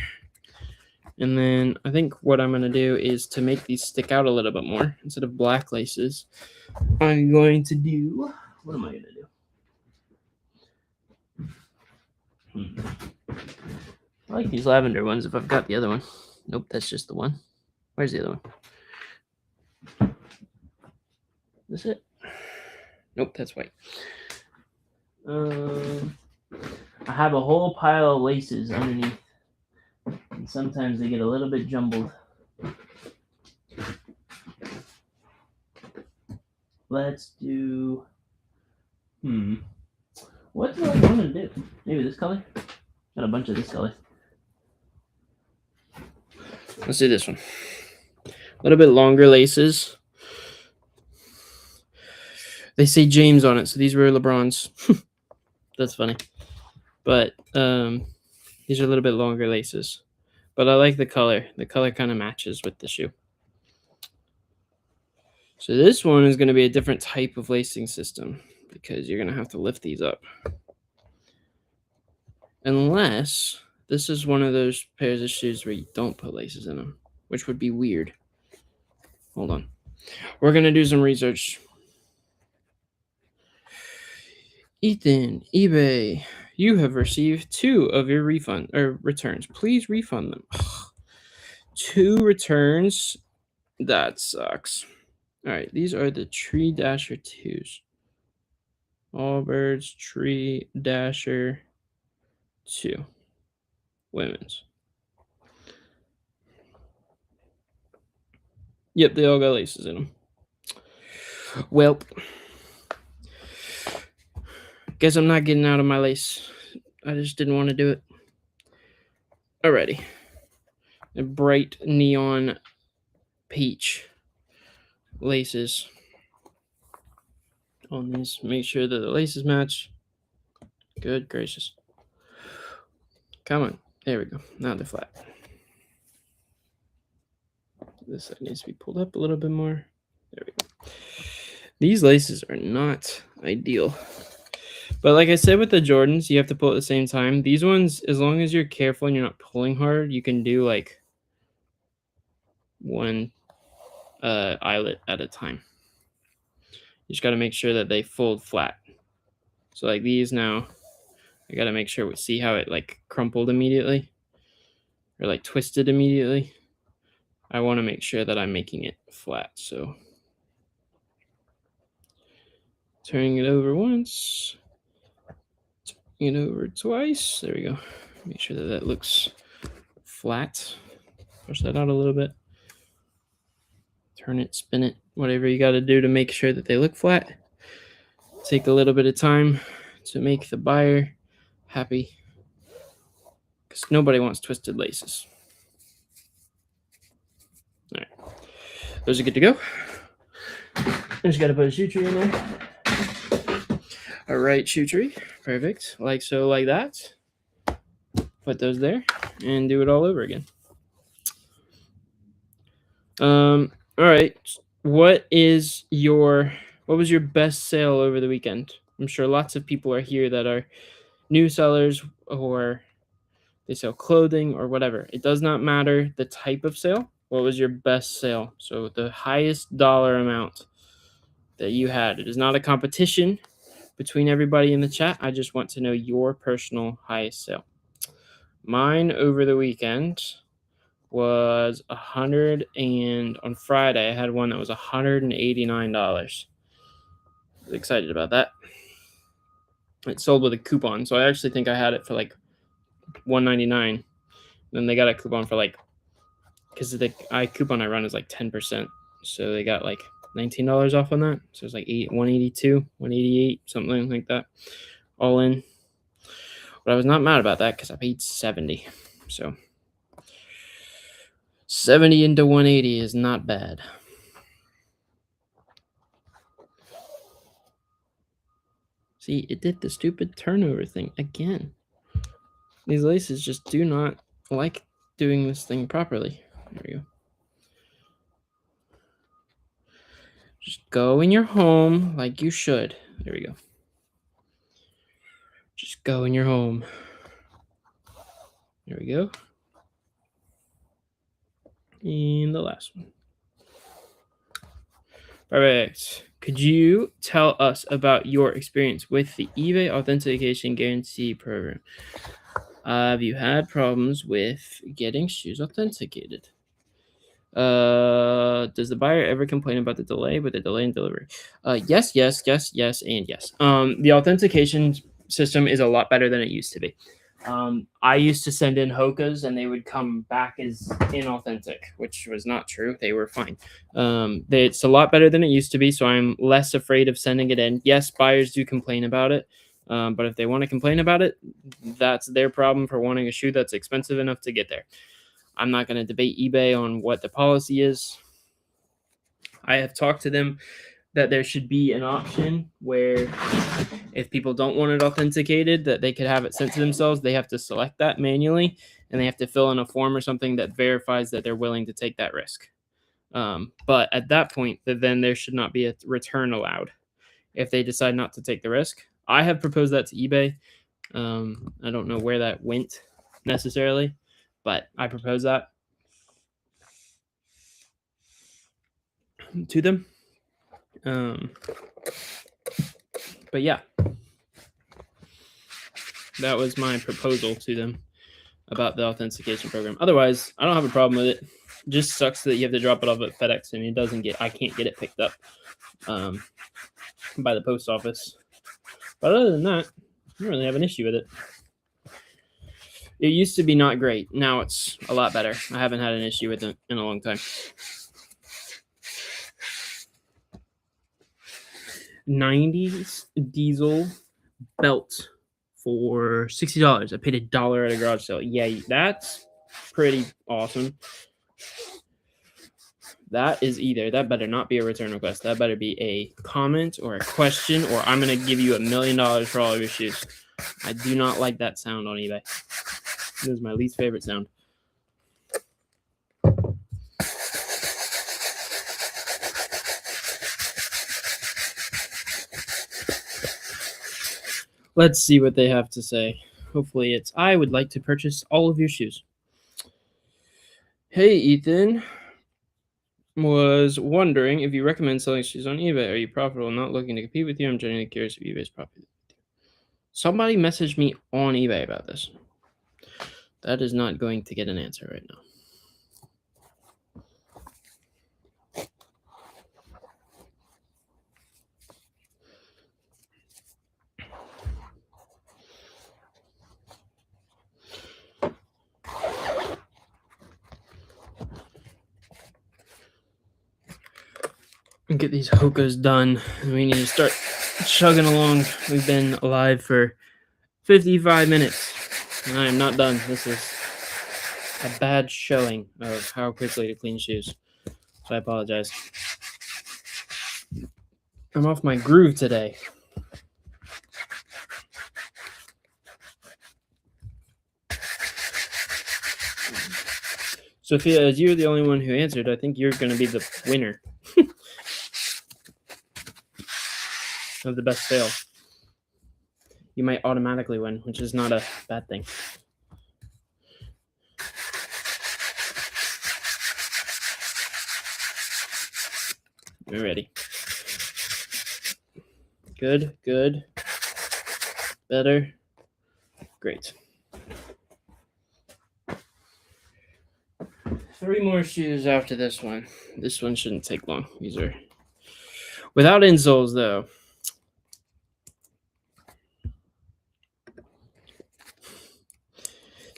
And then I think what I'm going to do is to make these stick out a little bit more. Instead of black laces, I'm going to do... What am I going to do? I like these lavender ones if I've got the other one. Nope, that's just the one. Where's the other one? Is this it? Nope, that's white. I have a whole pile of laces underneath. And sometimes they get a little bit jumbled. Let's do... What do I want to do? Maybe this color? Got a bunch of this color. Let's do this one. A little bit longer laces. They say James on it, so these were LeBron's. That's funny. But these are a little bit longer laces. But I like the color. The color kind of matches with the shoe. So this one is going to be a different type of lacing system because you're going to have to lift these up. Unless this is one of those pairs of shoes where you don't put laces in them, which would be weird. Hold on. We're going to do some research. Ethan, eBay, you have received 2 of your refund or returns. Please refund them. 2 returns. That sucks. All right, these are the Tree Dasher 2s. Allbirds Tree Dasher 2. Women's. Yep, they all got laces in them. Well, guess I'm not getting out of my lace. I just didn't want to do it. Alrighty. A bright neon peach laces on these. Make sure that the laces match. Good gracious. Come on. There we go. Now they're flat. This side needs to be pulled up a little bit more. There we go. These laces are not ideal. But like I said with the Jordans, you have to pull at the same time. These ones, as long as you're careful and you're not pulling hard, you can do like one eyelet at a time. You just got to make sure that they fold flat. So like these now, I got to make sure we see how it like crumpled immediately or like twisted immediately. I want to make sure that I'm making it flat. So turning it over once, turning it over twice. There we go. Make sure that that looks flat. Push that out a little bit. Turn it, spin it, whatever you got to do to make sure that they look flat. Take a little bit of time to make the buyer happy because nobody wants twisted laces. Those are good to go. I just got to put a shoe tree in there. All right, shoe tree. Perfect. Like so, like that. Put those there and do it all over again. All right. What was your best sale over the weekend? I'm sure lots of people are here that are new sellers or they sell clothing or whatever. It does not matter the type of sale. What was your best sale? So the highest dollar amount that you had. It is not a competition between everybody in the chat. I just want to know your personal highest sale. Mine over the weekend was on Friday I had one that was $189. I was excited about that. It sold with a coupon, so I actually think I had it for like $199. Then they got a coupon for like, because the coupon I run is like 10%, so they got like $19 off on that. So it's like $182, $188, something like that, all in. But I was not mad about that because I paid $70. So 70 into 180 is not bad. See, it did the stupid turnover thing again. These laces just do not like doing this thing properly. There we go. Just go in your home like you should. There we go. Just go in your home. There we go. And the last one. Perfect. Could you tell us about your experience with the eBay Authentication Guarantee Program? Have you had problems with getting shoes authenticated? Does the buyer ever complain about the delay with the delay in delivery? Yes, and yes. The authentication system is a lot better than it used to be. I used to send in Hokas and they would come back as inauthentic, which was not true. They were fine. It's a lot better than it used to be, so I'm less afraid of sending it in. Yes, buyers do complain about it, but if they want to complain about it, that's their problem for wanting a shoe that's expensive enough to get there. I'm not going to debate eBay on what the policy is. I have talked to them that there should be an option where if people don't want it authenticated, that they could have it sent to themselves. They have to select that manually, and they have to fill in a form or something that verifies that they're willing to take that risk. But at that point, then there should not be a return allowed if they decide not to take the risk. I have proposed that to eBay. I don't know where that went necessarily, but I proposed that to them. But yeah, that was my proposal to them about the authentication program. Otherwise, I don't have a problem with it. It just sucks that you have to drop it off at FedEx and I can't get it picked up by the post office. But other than that, I don't really have an issue with it. It used to be not great. Now it's a lot better. I haven't had an issue with it in a long time. 90s diesel belt for $60. I paid $1 at a garage sale. Yeah, that's pretty awesome. That better not be a return request. That better be a comment or a question, or I'm going to give you $1 million for all of your shoes. I do not like that sound on eBay. It is my least favorite sound. Let's see what they have to say. Hopefully it's, I would like to purchase all of your shoes. Hey, Ethan. Was wondering if you recommend selling shoes on eBay. Are you profitable? Not looking to compete with you. I'm genuinely curious if eBay's profitable. Somebody messaged me on eBay about this. That is not going to get an answer right now. And get these Hokas done. We need to start chugging along. We've been alive for 55 minutes, and I am not done. This is a bad showing of how quickly to clean shoes. So I apologize. I'm off my groove today. Sophia, as you're the only one who answered, I think you're going to be the winner of the best sale. You might automatically win, which is not a bad thing. We're ready. Good, good. Better. Great. 3 more shoes after this one. This one shouldn't take long. These are without insoles, though.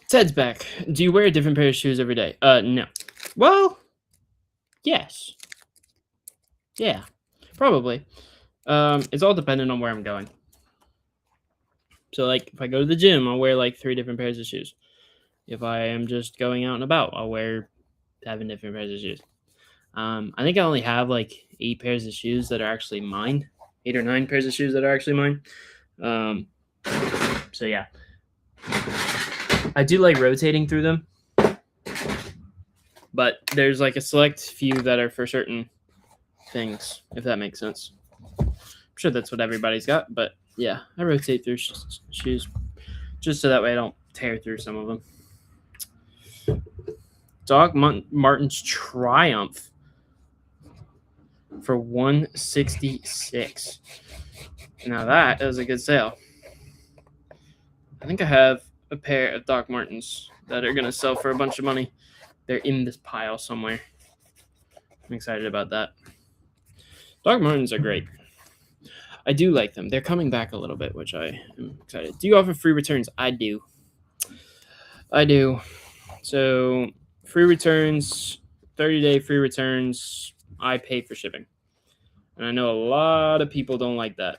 Ted's back. Do you wear a different pair of shoes every day? No. Well, yes. Yeah, probably. It's all dependent on where I'm going. So, like, if I go to the gym, I'll wear, like, 3 different pairs of shoes. If I am just going out and about, I'll wear 7 different pairs of shoes. I think I only have, like, 8 pairs of shoes that are actually mine. 8 or 9 pairs of shoes that are actually mine. So, yeah. I do like rotating through them. But there's, like, a select few that are for certain things, if that makes sense. I'm sure that's what everybody's got, but yeah, I rotate through shoes just so that way I don't tear through some of them. Doc Martens Triumph for $166. Now that is a good sale. I think I have a pair of Doc Martens that are gonna sell for a bunch of money. They're in this pile somewhere. I'm excited about that. Doc Martens are great. I do like them. They're coming back a little bit, which I am excited. Do you offer free returns? I do. So free returns, 30-day free returns, I pay for shipping. And I know a lot of people don't like that.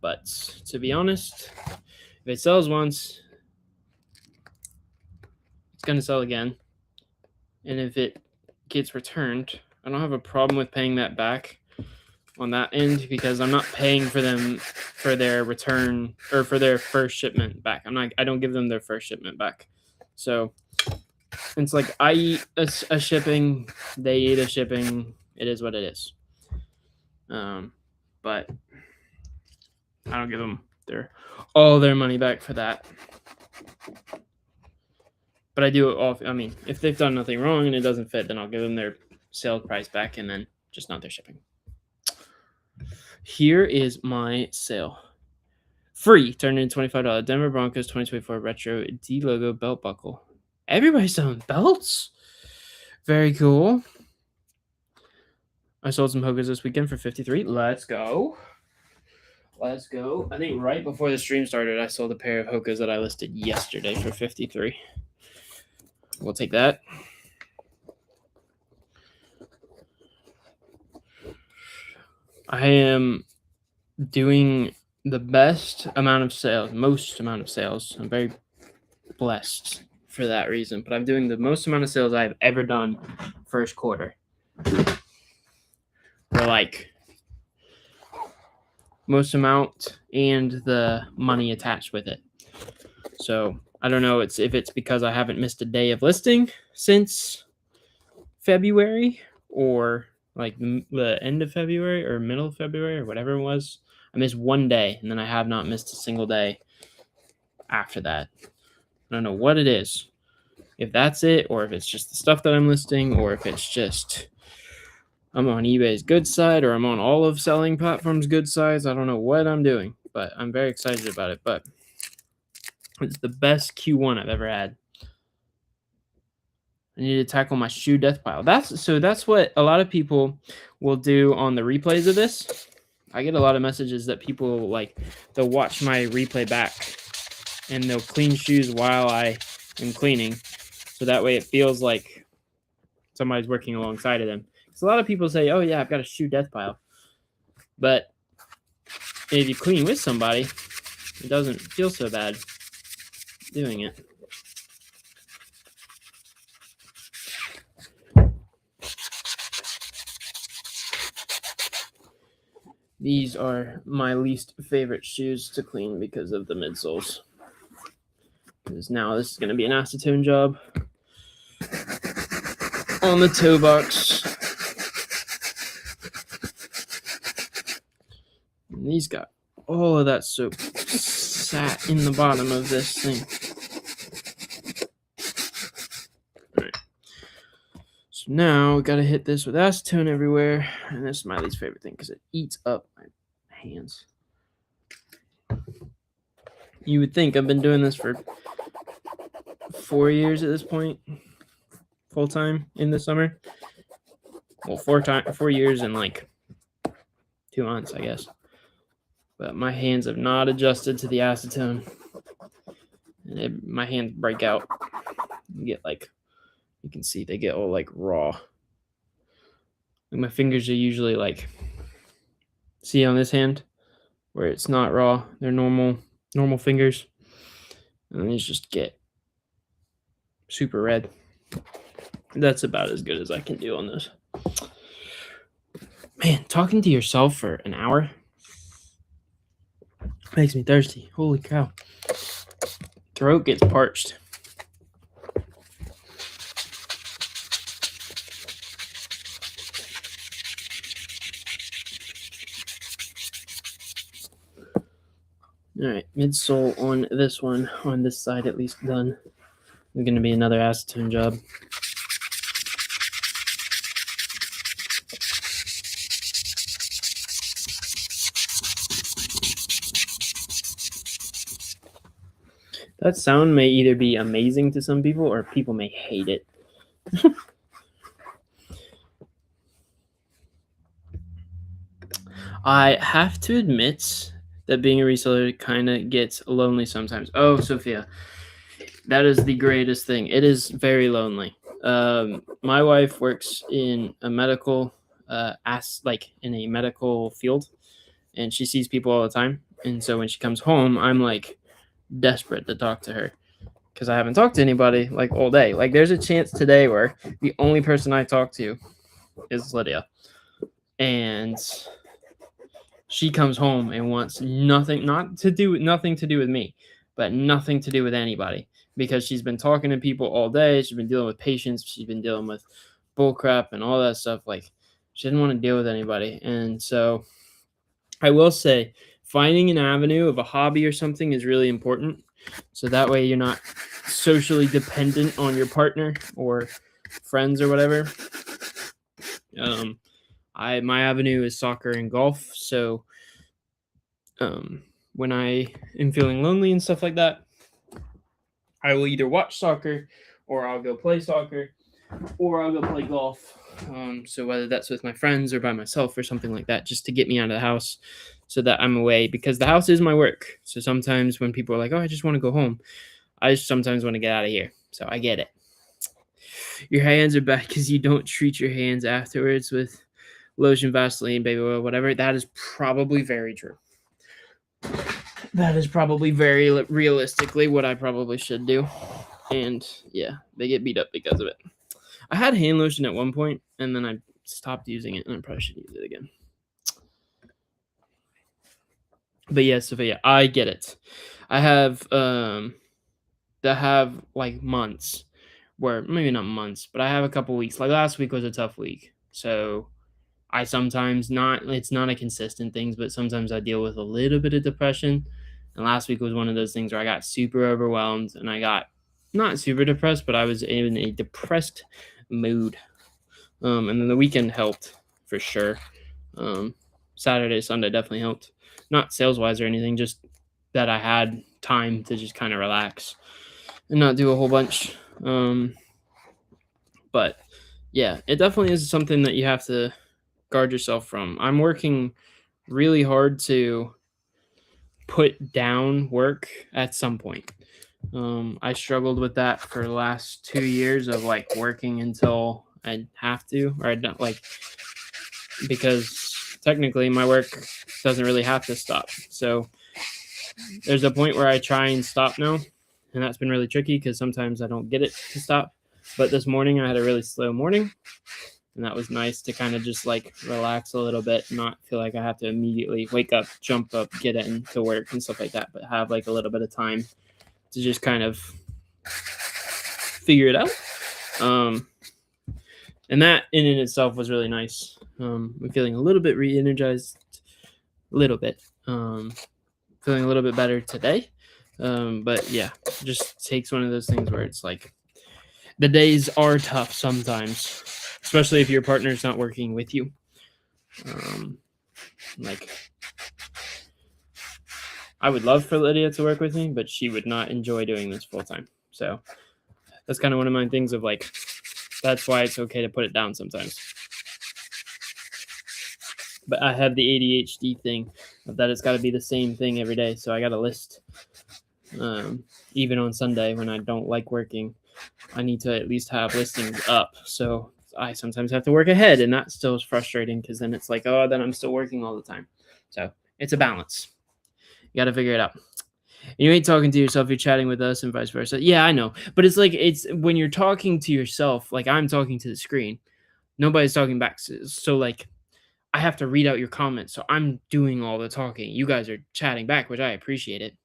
But to be honest, if it sells once, it's going to sell again. And if it gets returned, I don't have a problem with paying that back on that end because I'm not paying for them for their return or for their first shipment back. I don't give them their first shipment back. So it's like I eat a shipping, they eat a shipping. It is what it is. But I don't give them all their money back for that. But I do if they've done nothing wrong and it doesn't fit, then I'll give them their sale price back and then just not their shipping. Here is my sale. Free, turned into $25. Denver Broncos 2024 retro D logo belt buckle. Everybody's selling belts. Very cool. I sold some Hokas this weekend for $53. Let's go. I think right before the stream started, I sold a pair of Hokas that I listed yesterday for $53. We'll take that. I am doing the most amount of sales. I'm very blessed for that reason, but I'm doing the most amount of sales I've ever done first quarter. Or like most amount and the money attached with it. So I don't know if it's because I haven't missed a day of listing since February or like the end of February or middle of February or whatever it was. I missed one day and then I have not missed a single day after that. I don't know what it is. If that's it, or if it's just the stuff that I'm listing, or if it's just I'm on eBay's good side, or I'm on all of selling platforms' good sides. I don't know what I'm doing, but I'm very excited about it. But it's the best Q1 I've ever had. I need to tackle my shoe death pile. That's what a lot of people will do on the replays of this. I get a lot of messages that people they'll watch my replay back and they'll clean shoes while I am cleaning. So that way it feels like somebody's working alongside of them. Because a lot of people say, oh yeah, I've got a shoe death pile. But if you clean with somebody, it doesn't feel so bad doing it. These are my least favorite shoes to clean because of the midsoles. Because now this is going to be an acetone job on the toe box. And these got all of that soap sat in the bottom of this thing. Alright. So now we got to hit this with acetone everywhere. And this is my least favorite thing because it eats up my hands. You would think I've been doing this for 4 years at this point, full time in the summer. Well, 4 years and like 2 months, I guess. But my hands have not adjusted to the acetone. And my hands break out. You get like, you can see they get all like raw. Like my fingers are usually like, see on this hand where it's not raw, they're normal fingers. And these just get super red. That's about as good as I can do on this. Man, talking to yourself for an hour makes me thirsty. Holy cow. Throat gets parched. All right, midsole on this one, on this side at least done. It's going to be another acetone job. That sound may either be amazing to some people or people may hate it. I have to admit that being a reseller kind of gets lonely sometimes. Oh, Sophia, that is the greatest thing. It is very lonely. My wife works in a medical, in a medical field, and she sees people all the time. And so when she comes home, I'm like desperate to talk to her because I haven't talked to anybody like all day. Like there's a chance today where the only person I talk to is Lydia, and she comes home and wants nothing to do with me, but nothing to do with anybody because she's been talking to people all day. She's been dealing with patients. She's been dealing with bullcrap and all that stuff. Like she didn't want to deal with anybody. And so I will say finding an avenue of a hobby or something is really important. So that way you're not socially dependent on your partner or friends or whatever. My avenue is soccer and golf. So when I am feeling lonely and stuff like that, I will either watch soccer or I'll go play soccer or I'll go play golf. So whether that's with my friends or by myself or something like that, just to get me out of the house so that I'm away, because the house is my work. So sometimes when people are like, oh, I just want to go home, I just sometimes want to get out of here. So I get it. Your hands are bad because you don't treat your hands afterwards with lotion, Vaseline, baby oil, whatever. That is probably very true. That is probably very realistically what I probably should do. And yeah, they get beat up because of it. I had hand lotion at one point, and then I stopped using it, and I probably should use it again. But yeah, Sophia, I get it. I have that have like months where maybe not months, but I have a couple weeks. Like last week was a tough week, so I sometimes it's not a consistent thing, but sometimes I deal with a little bit of depression. And last week was one of those things where I got super overwhelmed and I got not super depressed, but I was in a depressed mood. And then the weekend helped for sure. Saturday, Sunday definitely helped. Not sales-wise or anything, just that I had time to just kind of relax and not do a whole bunch. But yeah, it definitely is something that you have to guard yourself from. I'm working really hard to put down work at some point. I struggled with that for the last 2 years of like working until I have to, or I don't like, because technically my work doesn't really have to stop. So there's a point where I try and stop now, and that's been really tricky because sometimes I don't get it to stop. But this morning I had a really slow morning, And that was nice to kind of just like relax a little bit, not feel like I have to immediately wake up, jump up, get into work and stuff like that, but have like a little bit of time to just kind of figure it out. And that in itself was really nice. I'm feeling a little bit re-energized, a little bit. Feeling a little bit better today. But yeah, it just takes one of those things where it's like the days are tough sometimes, especially if your partner's not working with you. Like, I would love for Lydia to work with me, but she would not enjoy doing this full time. So that's kind of one of my things of like, that's why it's okay to put it down sometimes. But I have the ADHD thing of that it's got to be the same thing every day. So I got a list. Even on Sunday when I don't like working, I need to at least have listings up. So I sometimes have to work ahead, and that still is frustrating because then it's like, oh, then I'm still working all the time. So it's a balance. You got to figure it out. You ain't talking to yourself, you're chatting with us and vice versa. Yeah, I know. But it's like, it's when you're talking to yourself, like I'm talking to the screen, nobody's talking back. So like, I have to read out your comments. So I'm doing all the talking. You guys are chatting back, which I appreciate it.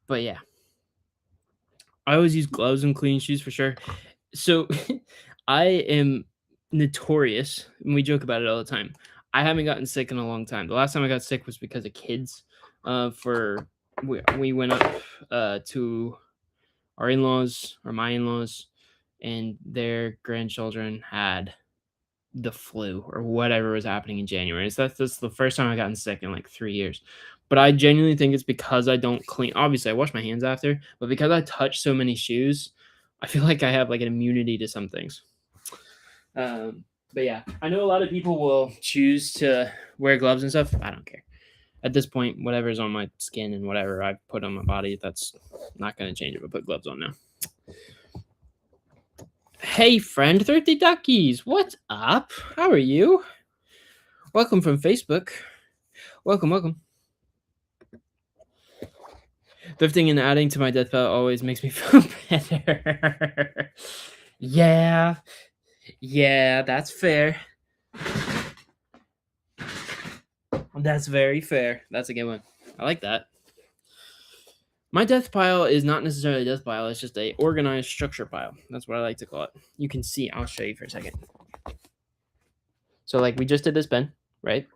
But yeah, I always use gloves and clean shoes for sure. So I am notorious, and we joke about it all the time. I haven't gotten sick in a long time. The last time I got sick was because of kids. We went up to our in-laws or my in-laws, and their grandchildren had the flu or whatever was happening in January. So that's the first time I've gotten sick in like 3 years. But I genuinely think it's because I don't clean. Obviously, I wash my hands after, but because I touch so many shoes, I feel like I have like an immunity to some things. But yeah, I know a lot of people will choose to wear gloves and stuff. I don't care. At this point, whatever's on my skin and whatever I put on my body, that's not going to change if I put gloves on now. Hey, friend, 30 Duckies, what's up? How are you? Welcome from Facebook. Welcome. Thrifting and adding to my death pile always makes me feel better. Yeah, that's fair. That's very fair. That's a good one. I like that. My death pile is not necessarily a death pile. It's just a organized structure pile. That's what I like to call it. You can see. I'll show you for a second. So like we just did this bin, right?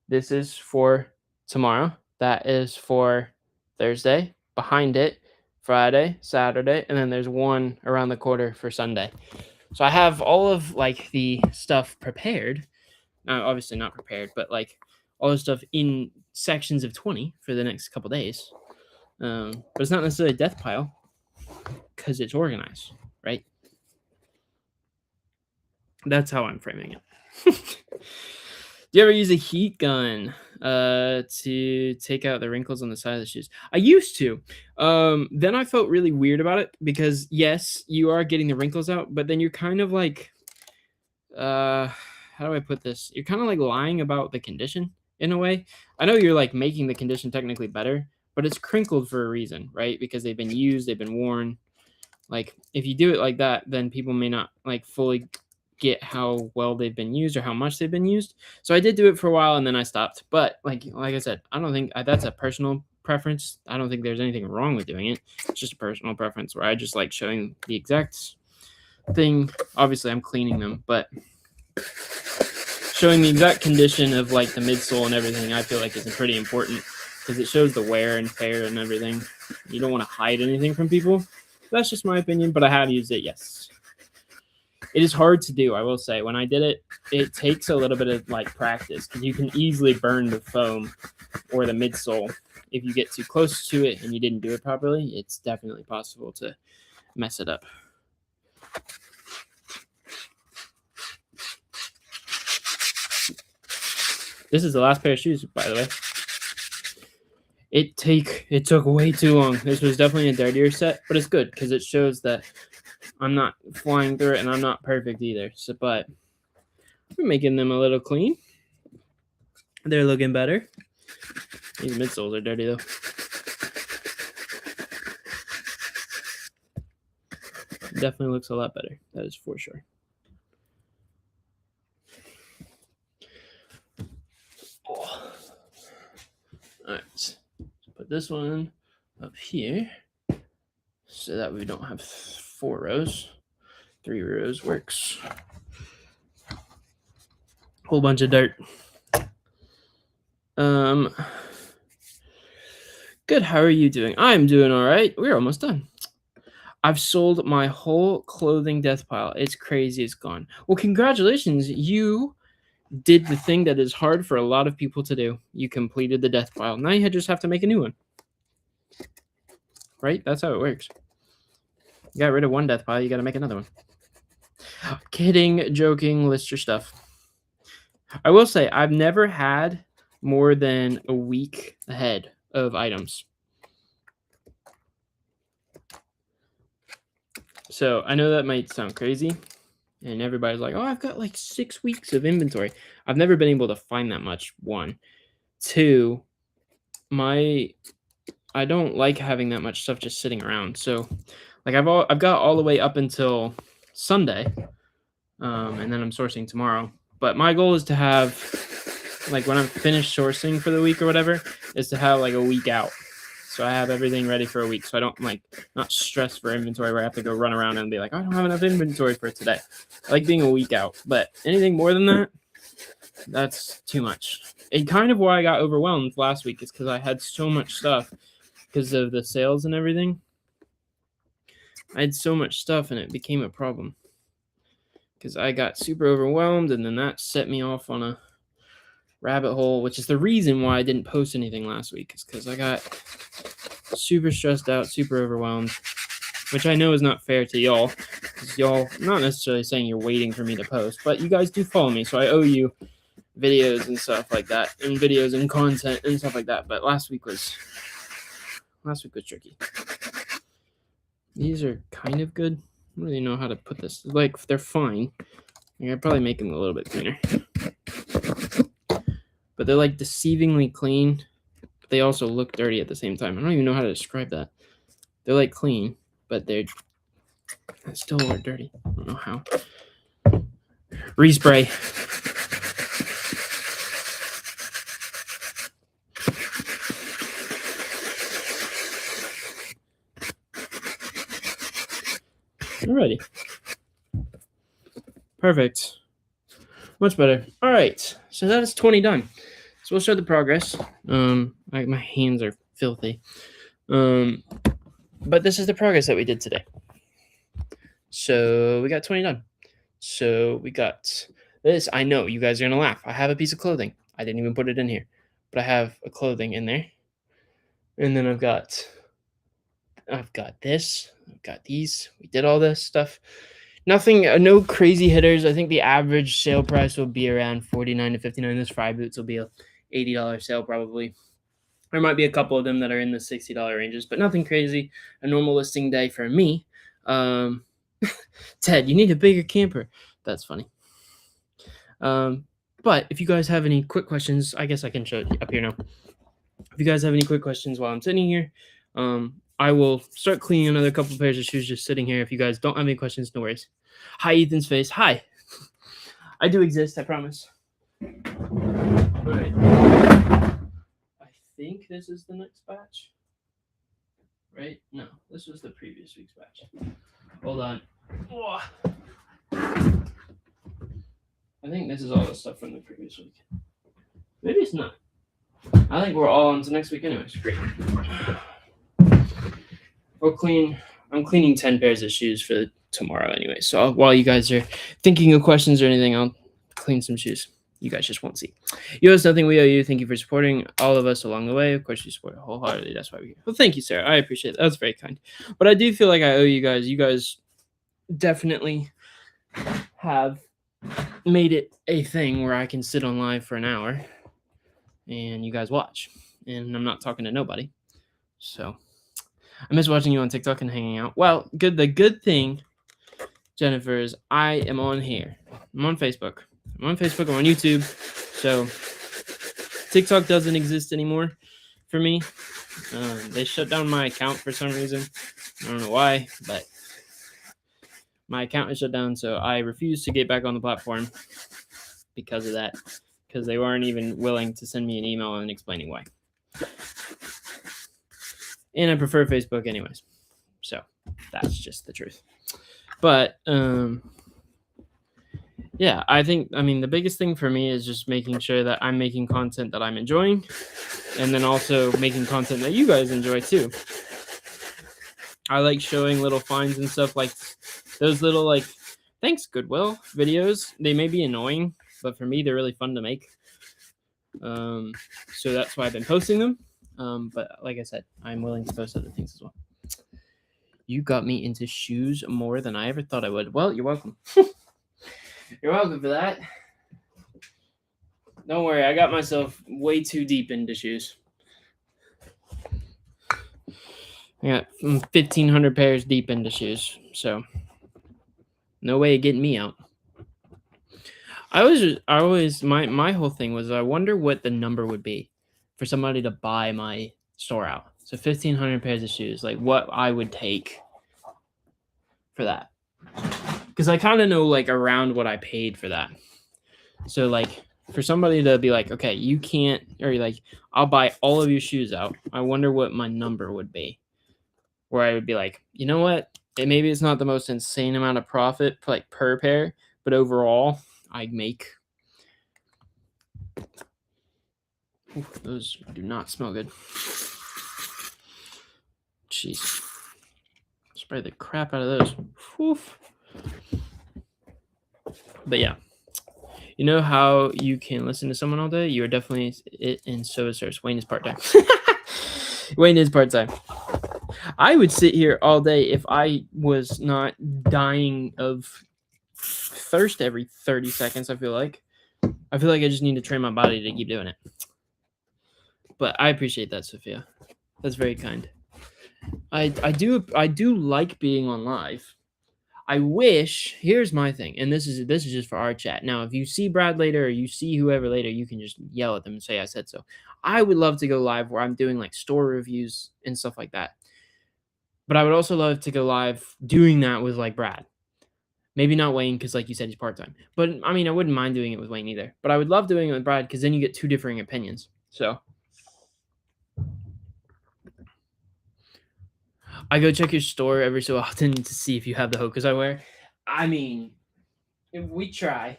This is for tomorrow. That is for Thursday. Behind it, Friday, Saturday, and then there's one around the corner for Sunday. So I have all of like the stuff prepared. Now, obviously not prepared, but like all the stuff in sections of 20 for the next couple days. But it's not necessarily a death pile because it's organized, right? That's how I'm framing it. Do you ever use a heat gun to take out the wrinkles on the side of the shoes? I used to. Then I felt really weird about it because yes, you are getting the wrinkles out, but then you're kind of like, how do I put this? You're kind of like lying about the condition in a way. I know you're like making the condition technically better, but it's crinkled for a reason, right? Because they've been used, they've been worn. Like if you do it like that, then people may not like fully get how well they've been used or how much they've been used. So I did do it for a while and then I stopped. But like I said, I don't think that's a personal preference. I don't think there's anything wrong with doing it. It's just a personal preference where I just like showing the exact thing. Obviously I'm cleaning them, but showing the exact condition of like the midsole and everything I feel like is pretty important because it shows the wear and tear and everything. You don't want to hide anything from people. That's just my opinion, but I have used it, yes. It is hard to do, I will say. When I did it, it takes a little bit of like practice because you can easily burn the foam or the midsole. If you get too close to it and you didn't do it properly, it's definitely possible to mess it up. This is the last pair of shoes, by the way. It took way too long. This was definitely a dirtier set, but it's good because it shows that I'm not flying through it and I'm not perfect either. So, but we're making them a little clean. They're looking better. These midsoles are dirty though. Definitely looks a lot better. That is for sure. All right, so put this one up here so that we don't have 4 rows. 3 rows works. Whole bunch of dirt. Good. How are you doing? I'm doing all right. We're almost done. I've sold my whole clothing death pile. It's crazy. It's gone. Well, congratulations. You did the thing that is hard for a lot of people to do. You completed the death pile. Now you just have to make a new one. Right? That's how it works. You got rid of one death pile. You got to make another one. Kidding, joking, list your stuff. I will say I've never had more than a week ahead of items. So I know that might sound crazy. And everybody's like, oh, I've got like 6 weeks of inventory. I've never been able to find that much, 1. 2, I don't like having that much stuff just sitting around. So like I've got all the way up until Sunday. And then I'm sourcing tomorrow. But my goal is to have, like when I'm finished sourcing for the week or whatever, is to have like a week out. So I have everything ready for a week. So I don't not stress for inventory where I have to go run around and be like, I don't have enough inventory for today. I like being a week out. But anything more than that, that's too much. And kind of why I got overwhelmed last week is because I had so much stuff because of the sales and everything. I had so much stuff and it became a problem because I got super overwhelmed, and then that set me off on a rabbit hole, which is the reason why I didn't post anything last week, is because I got super stressed out, super overwhelmed, which I know is not fair to y'all, because y'all, I'm not necessarily saying you're waiting for me to post, but you guys do follow me, so I owe you videos and stuff like that, and videos and content and stuff like that. But last week was tricky. These are kind of good. I don't really know how to put this. Like, they're fine. I'd probably make them a little bit cleaner. But they're like deceivingly clean. But they also look dirty at the same time. I don't even know how to describe that. They're like clean, but they still look dirty. I don't know how. Respray. Alrighty. Perfect. Much better. All right. So that is 20 done. So we'll show the progress. My hands are filthy. But this is the progress that we did today. So we got 20 done. So we got this. I know you guys are going to laugh. I have a piece of clothing. I didn't even put it in here. But I have a clothing in there. And then I've got this. I've got these. We did all this stuff. Nothing, no crazy hitters. I think the average sale price will be around $49 to $59. This fry boots will be a $80 sale probably. There might be a couple of them that are in the $60 ranges, but nothing crazy. A normal listing day for me. Ted, you need a bigger camper. That's funny. But if you guys have any quick questions, I guess I can show it up here now. If you guys have any quick questions while I'm sitting here, I will start cleaning another couple pairs of shoes just sitting here. If you guys don't have any questions, no worries. Hi, Ethan's face. Hi. I do exist, I promise. All right. I think this is the next batch. Right? No, this was the previous week's batch. Hold on. Oh. I think this is all the stuff from the previous week. Maybe it's not. I think we're all on to next week anyways. Great. I'm cleaning 10 pairs of shoes for tomorrow anyway. So while you guys are thinking of questions or anything, I'll clean some shoes. You guys just won't see. You owe us nothing. We owe you. Thank you for supporting all of us along the way. Of course, you support it wholeheartedly. That's why we're here. Well, thank you, Sarah. I appreciate that. That's very kind. But I do feel like I owe you guys. You guys definitely have made it a thing where I can sit on live for an hour and you guys watch. And I'm not talking to nobody. So I miss watching you on TikTok and hanging out. Well, the good thing, Jennifer, is I am on here. I'm on Facebook. I'm on YouTube. So TikTok doesn't exist anymore for me. They shut down my account for some reason. I don't know why, but my account is shut down. So I refuse to get back on the platform because of that. Because they weren't even willing to send me an email and explaining why. And I prefer Facebook anyways. So that's just the truth. But yeah, I mean, the biggest thing for me is just making sure that I'm making content that I'm enjoying, and then also making content that you guys enjoy too. I like showing little finds and stuff, like those little like thanks Goodwill videos. They may be annoying, but for me they're really fun to make. So that's why I've been posting them. But like I said, I'm willing to post other things as well. You got me into shoes more than I ever thought I would. Well, you're welcome. You're welcome for that. Don't worry, I got myself way too deep into shoes. I got 1,500 pairs deep into shoes, so no way of getting me out. I always my whole thing was I wonder what the number would be for somebody to buy my store out. So 1,500 pairs of shoes, like what I would take for that, because I kind of know like around what I paid for that. So like for somebody to be like, okay, you can't, or like I'll buy all of your shoes out. I wonder what my number would be, where I would be like, you know what? Maybe it's not the most insane amount of profit like per pair, but overall I'd make. Ooh, those do not smell good. Jeez. Spray the crap out of those. Oof. But yeah. You know how you can listen to someone all day? You are definitely it, and so is hers. Wayne is part-time. Wayne is part-time. I would sit here all day if I was not dying of thirst every 30 seconds, I feel like. I just need to train my body to keep doing it. But I appreciate that, Sophia. That's very kind. I do like being on live. I wish, here's my thing, and this is just for our chat. Now, if you see Brad later or you see whoever later, you can just yell at them and say I said so. I would love to go live where I'm doing like store reviews and stuff like that. But I would also love to go live doing that with like Brad. Maybe not Wayne, because like you said, he's part-time. But I mean, I wouldn't mind doing it with Wayne either. But I would love doing it with Brad, because then you get two differing opinions. So I go check your store every so often to see if you have the Hokas I wear. I mean, if we try.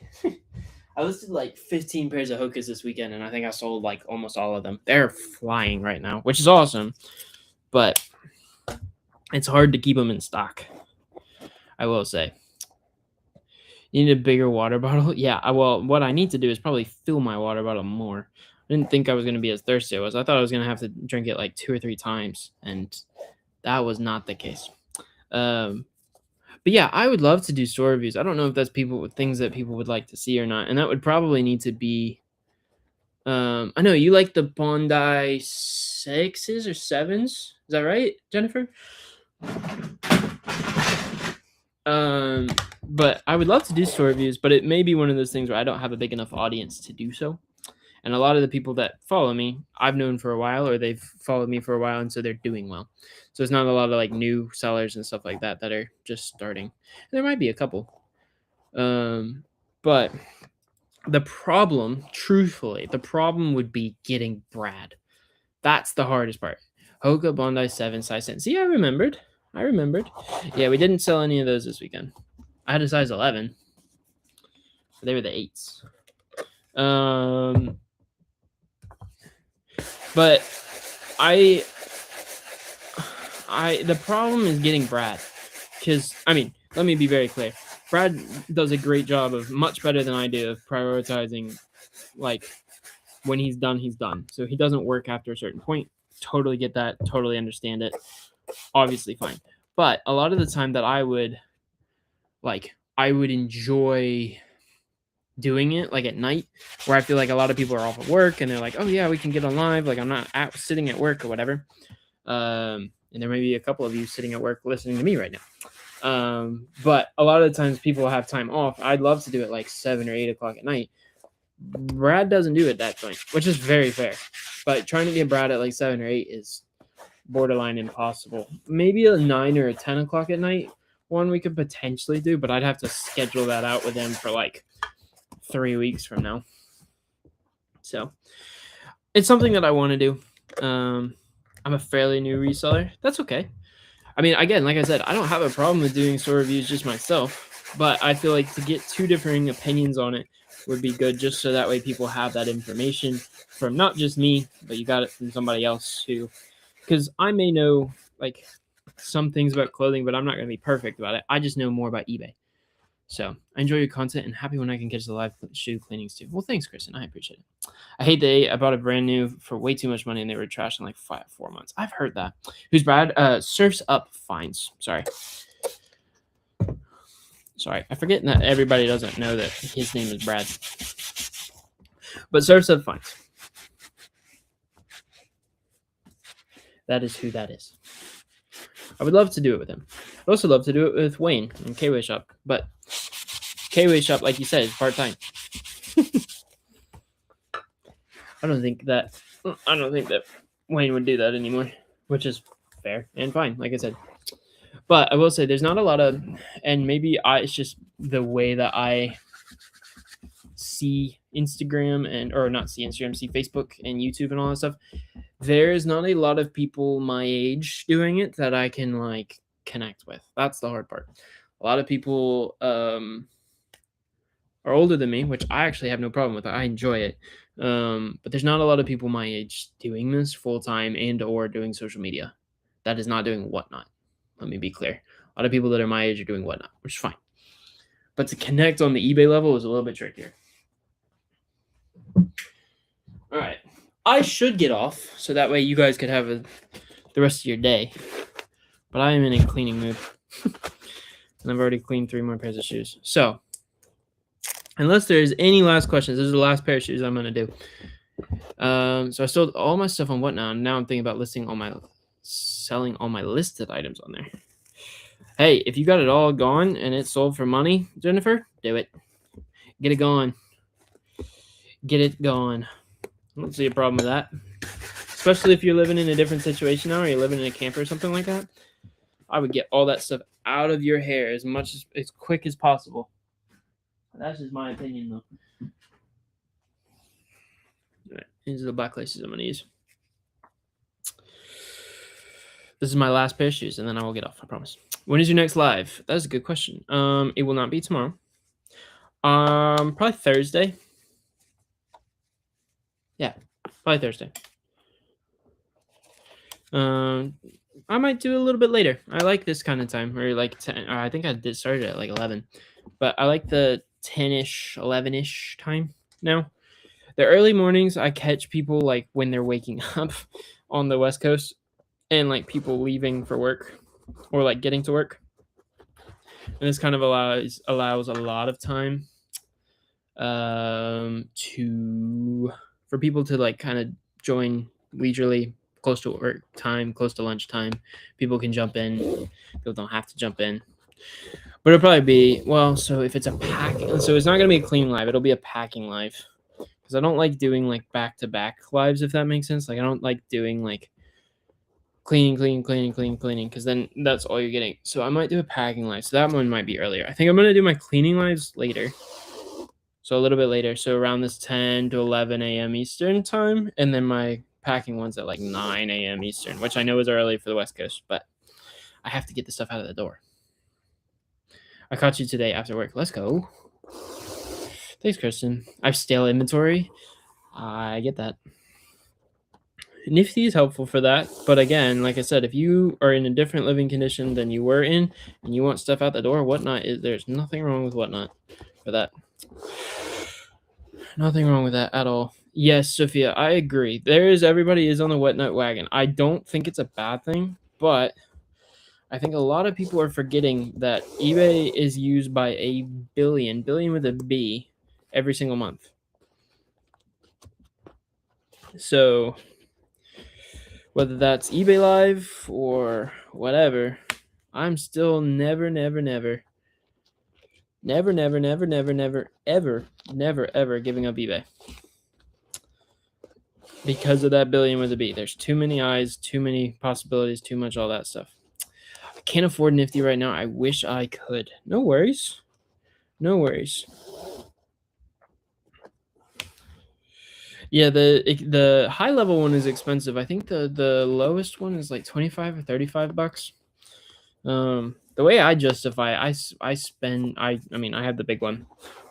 I listed like 15 pairs of Hokas this weekend, and I think I sold like almost all of them. They're flying right now, which is awesome. But it's hard to keep them in stock, I will say. You need a bigger water bottle? Yeah, well, what I need to do is probably fill my water bottle more. I didn't think I was going to be as thirsty as I was. I thought I was going to have to drink it like 2 or 3 times, and that was not the case. But yeah, I would love to do store reviews. I don't know if that's things that people would like to see or not, and that would probably need to be. I know you like the Bondi 6s or 7s. Is that right, Jennifer? But I would love to do store reviews, but it may be one of those things where I don't have a big enough audience to do so. And a lot of the people that follow me, I've known for a while, or they've followed me for a while, and so they're doing well. So it's not a lot of like new sellers and stuff like that that are just starting. And there might be a couple. But the problem, truthfully, would be getting Brad. That's the hardest part. Hoka Bondi 7 size 10. See, I remembered. Yeah, we didn't sell any of those this weekend. I had a size 11. They were the 8s. But the problem is getting Brad, because I mean, let me be very clear. Brad does a great job of, much better than I do, of prioritizing, like, when he's done. So he doesn't work after a certain point. Totally get that. Totally understand it. Obviously fine. But a lot of the time that I would enjoy doing it like at night, where I feel like a lot of people are off at work and they're like, oh yeah, we can get on live. Like I'm not sitting at work or whatever. And there may be a couple of you sitting at work listening to me right now. But a lot of the times people have time off. I'd love to do it like 7 or 8 o'clock at night. Brad doesn't do it that point, which is very fair. But trying to get Brad at like 7 or 8 is borderline impossible. Maybe a 9 or a 10 o'clock at night one we could potentially do, but I'd have to schedule that out with him for like 3 weeks from now. So it's something that I want to do. I'm a fairly new reseller. That's okay. I mean, again, like I said, I don't have a problem with doing store reviews just myself, but I feel like to get two differing opinions on it would be good, just so that way people have that information from not just me, but you got it from somebody else too. Because I may know like some things about clothing, but I'm not going to be perfect about it. I just know more about eBay. So I enjoy your content and happy when I can catch the live shoe cleanings too. Well, thanks, Kristen. I appreciate it. I hate I bought a brand new for way too much money and they were trashed in like 4 months. I've heard that. Who's Brad? Surfs Up Fines. Sorry. I forget that everybody doesn't know that his name is Brad. But Surfs Up Fines. That is who that is. I would love to do it with him. I'd also love to do it with Wayne and K-Way Shop. But K-Way Shop, like you said, is part-time. I don't think that Wayne would do that anymore, which is fair and fine, like I said. But I will say there's not a lot of, and maybe it's just the way that I see Instagram see Facebook and YouTube and all that stuff. There's not a lot of people my age doing it that I can like connect with. That's the hard part. A lot of people are older than me, which I actually have no problem with. I enjoy it. But there's not a lot of people my age doing this full time and or doing social media. That is not doing Whatnot. Let me be clear. A lot of people that are my age are doing Whatnot, which is fine. But to connect on the eBay level is a little bit trickier. All right. I should get off so that way you guys could have the rest of your day. But I am in a cleaning mood. And I've already cleaned 3 more pairs of shoes. So, unless there's any last questions, this is the last pair of shoes I'm going to do. So I sold all my stuff on Whatnot. Now I'm thinking about selling all my listed items on there. Hey, if you got it all gone and it's sold for money, Jennifer, do it. Get it gone. Get it gone. I don't see a problem with that. Especially if you're living in a different situation now, or you're living in a camper or something like that. I would get all that stuff out of your hair as quick as possible. That's just my opinion, though. All right, these are the black laces I'm going to use. This is my last pair of shoes, and then I will get off, I promise. When is your next live? That is a good question. It will not be tomorrow. Probably Thursday. Yeah, probably Thursday. I might do a little bit later. I like this kind of time, or like 10. I think I did start at like 11, but I like the 10-ish, 11-ish time now. The early mornings, I catch people like when they're waking up on the West Coast, and like people leaving for work or like getting to work. And this kind of allows a lot of time for people to like kind of join leisurely, close to work time, close to lunchtime. People can jump in. People don't have to jump in. But it'll probably be, so if it's so it's not going to be a clean live. It'll be a packing live. Because I don't like doing like back-to-back lives, if that makes sense. Like I don't like doing like cleaning, because then that's all you're getting. So I might do a packing live. So that one might be earlier. I think I'm going to do my cleaning lives later. So a little bit later. So around this 10 to 11 a.m. Eastern time. And then my packing one's at like 9 a.m. Eastern, which I know is early for the West Coast. But I have to get the stuff out of the door. I caught you today after work. Let's go. Thanks, Kristen. I have stale inventory. I get that. Nifty is helpful for that. But again, like I said, if you are in a different living condition than you were in and you want stuff out the door, Whatnot there's nothing wrong with Whatnot for that. Nothing wrong with that at all. Yes, Sophia, I agree. Everybody is on the Whatnot wagon. I don't think it's a bad thing, but I think a lot of people are forgetting that eBay is used by a billion with a B, every single month. So whether that's eBay Live or whatever, I'm still never, ever giving up eBay. Because of that billion with a B. There's too many eyes, too many possibilities, too much all that stuff. I can't afford Nifty right now. I wish I could. No worries. Yeah, the high level one is expensive. I think the lowest one is like 25 or 35 bucks. The way I justify it, I spend I mean I have the big one,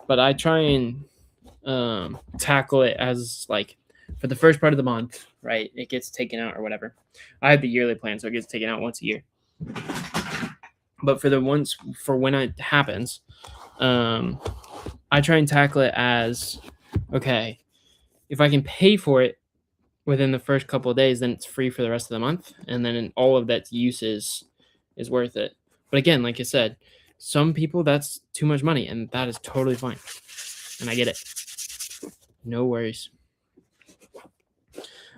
but I try and tackle it as like for the first part of the month, right? It gets taken out or whatever. I have the yearly plan, so it gets taken out once a year. But for when it happens, I try and tackle it as okay. If I can pay for it within the first couple of days, then it's free for the rest of the month, and then all of that use is worth it. But again, like I said, some people that's too much money, and that is totally fine, and I get it. No worries.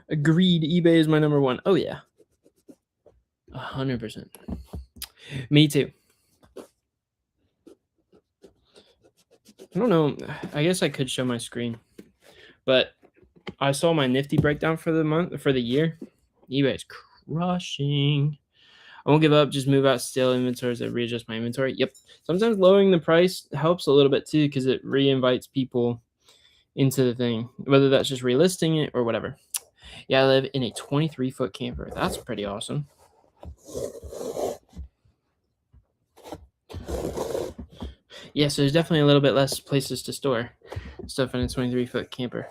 Agreed. eBay is my number one. Oh yeah, 100%. Me too. I don't know. I guess I could show my screen, but I saw my Nifty breakdown for the year. eBay is crushing. I won't give up. Just move out stale inventories and readjust my inventory. Yep. Sometimes lowering the price helps a little bit too because it re-invites people into the thing, whether that's just relisting it or whatever. Yeah, I live in a 23-foot camper. That's pretty awesome. Yeah, so there's definitely a little bit less places to store stuff in a 23-foot camper.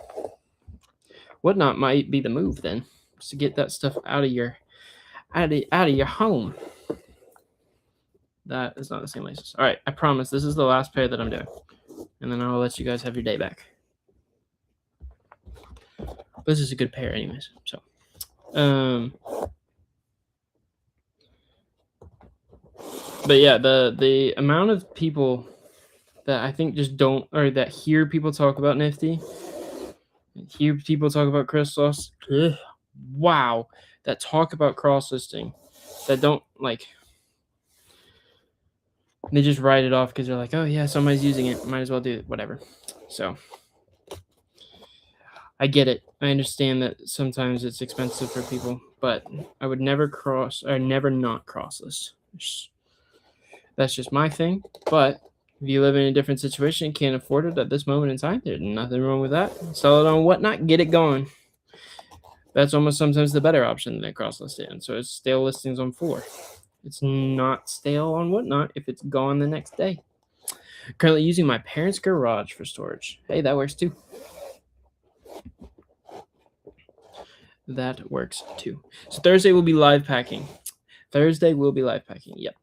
Whatnot might be the move then, just to get that stuff out of your home. That is not the same laces. All right, I promise this is the last pair that I'm doing, and then I'll let you guys have your day back. But this is a good pair, anyways. So, but yeah, the amount of people that I think just don't, or that hear people talk about Nifty, hear people talk about crystals, wow, that talk about cross listing, that don't like. They just write it off because they're like, oh yeah, somebody's using it, might as well do it, whatever. So I get it. I understand that sometimes it's expensive for people, but I would never not cross list. That's just my thing. But if you live in a different situation and can't afford it at this moment in time, there's nothing wrong with that. Sell it on Whatnot, get it going. That's almost sometimes the better option than cross list it. And so it's stale listings on Four. It's not stale on Whatnot if it's gone the next day. Currently using my parents' garage for storage. Hey, that works too. That works too. So Thursday will be live packing. Yep.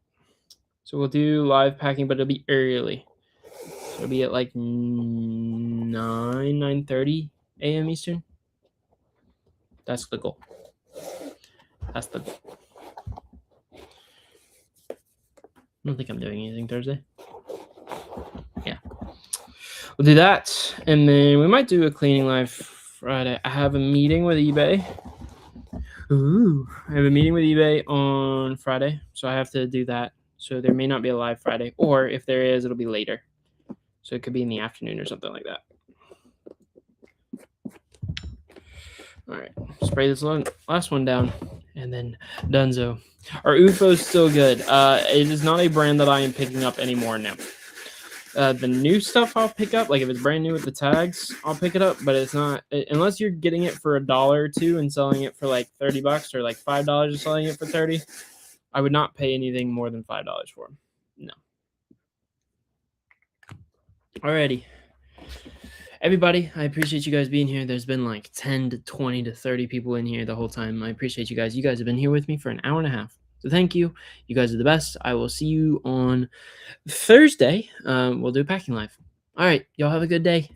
So we'll do live packing, but it'll be early. So it'll be at like 9:30 a.m. Eastern. That's the goal. I don't think I'm doing anything Thursday. Yeah. We'll do that. And then we might do a cleaning live Friday. I have a meeting with eBay. I have a meeting with eBay on Friday. So I have to do that. So there may not be a live Friday. Or if there is, it'll be later. So it could be in the afternoon or something like that. All right. Spray this last one down. And then Dunzo. Our UFO is still good. It is not a brand that I am picking up anymore now. The new stuff I'll pick up, like if it's brand new with the tags, I'll pick it up. But it's not, unless you're getting it for $1 or $2 and selling it for like $30 or like $5 and selling it for $30. I would not pay anything more than $5 for them. No. Alrighty. Everybody, I appreciate you guys being here. There's been like 10 to 20 to 30 people in here the whole time. I appreciate you guys. You guys have been here with me for an hour and a half. So thank you. You guys are the best. I will see you on Thursday. We'll do packing live. All right. Y'all have a good day.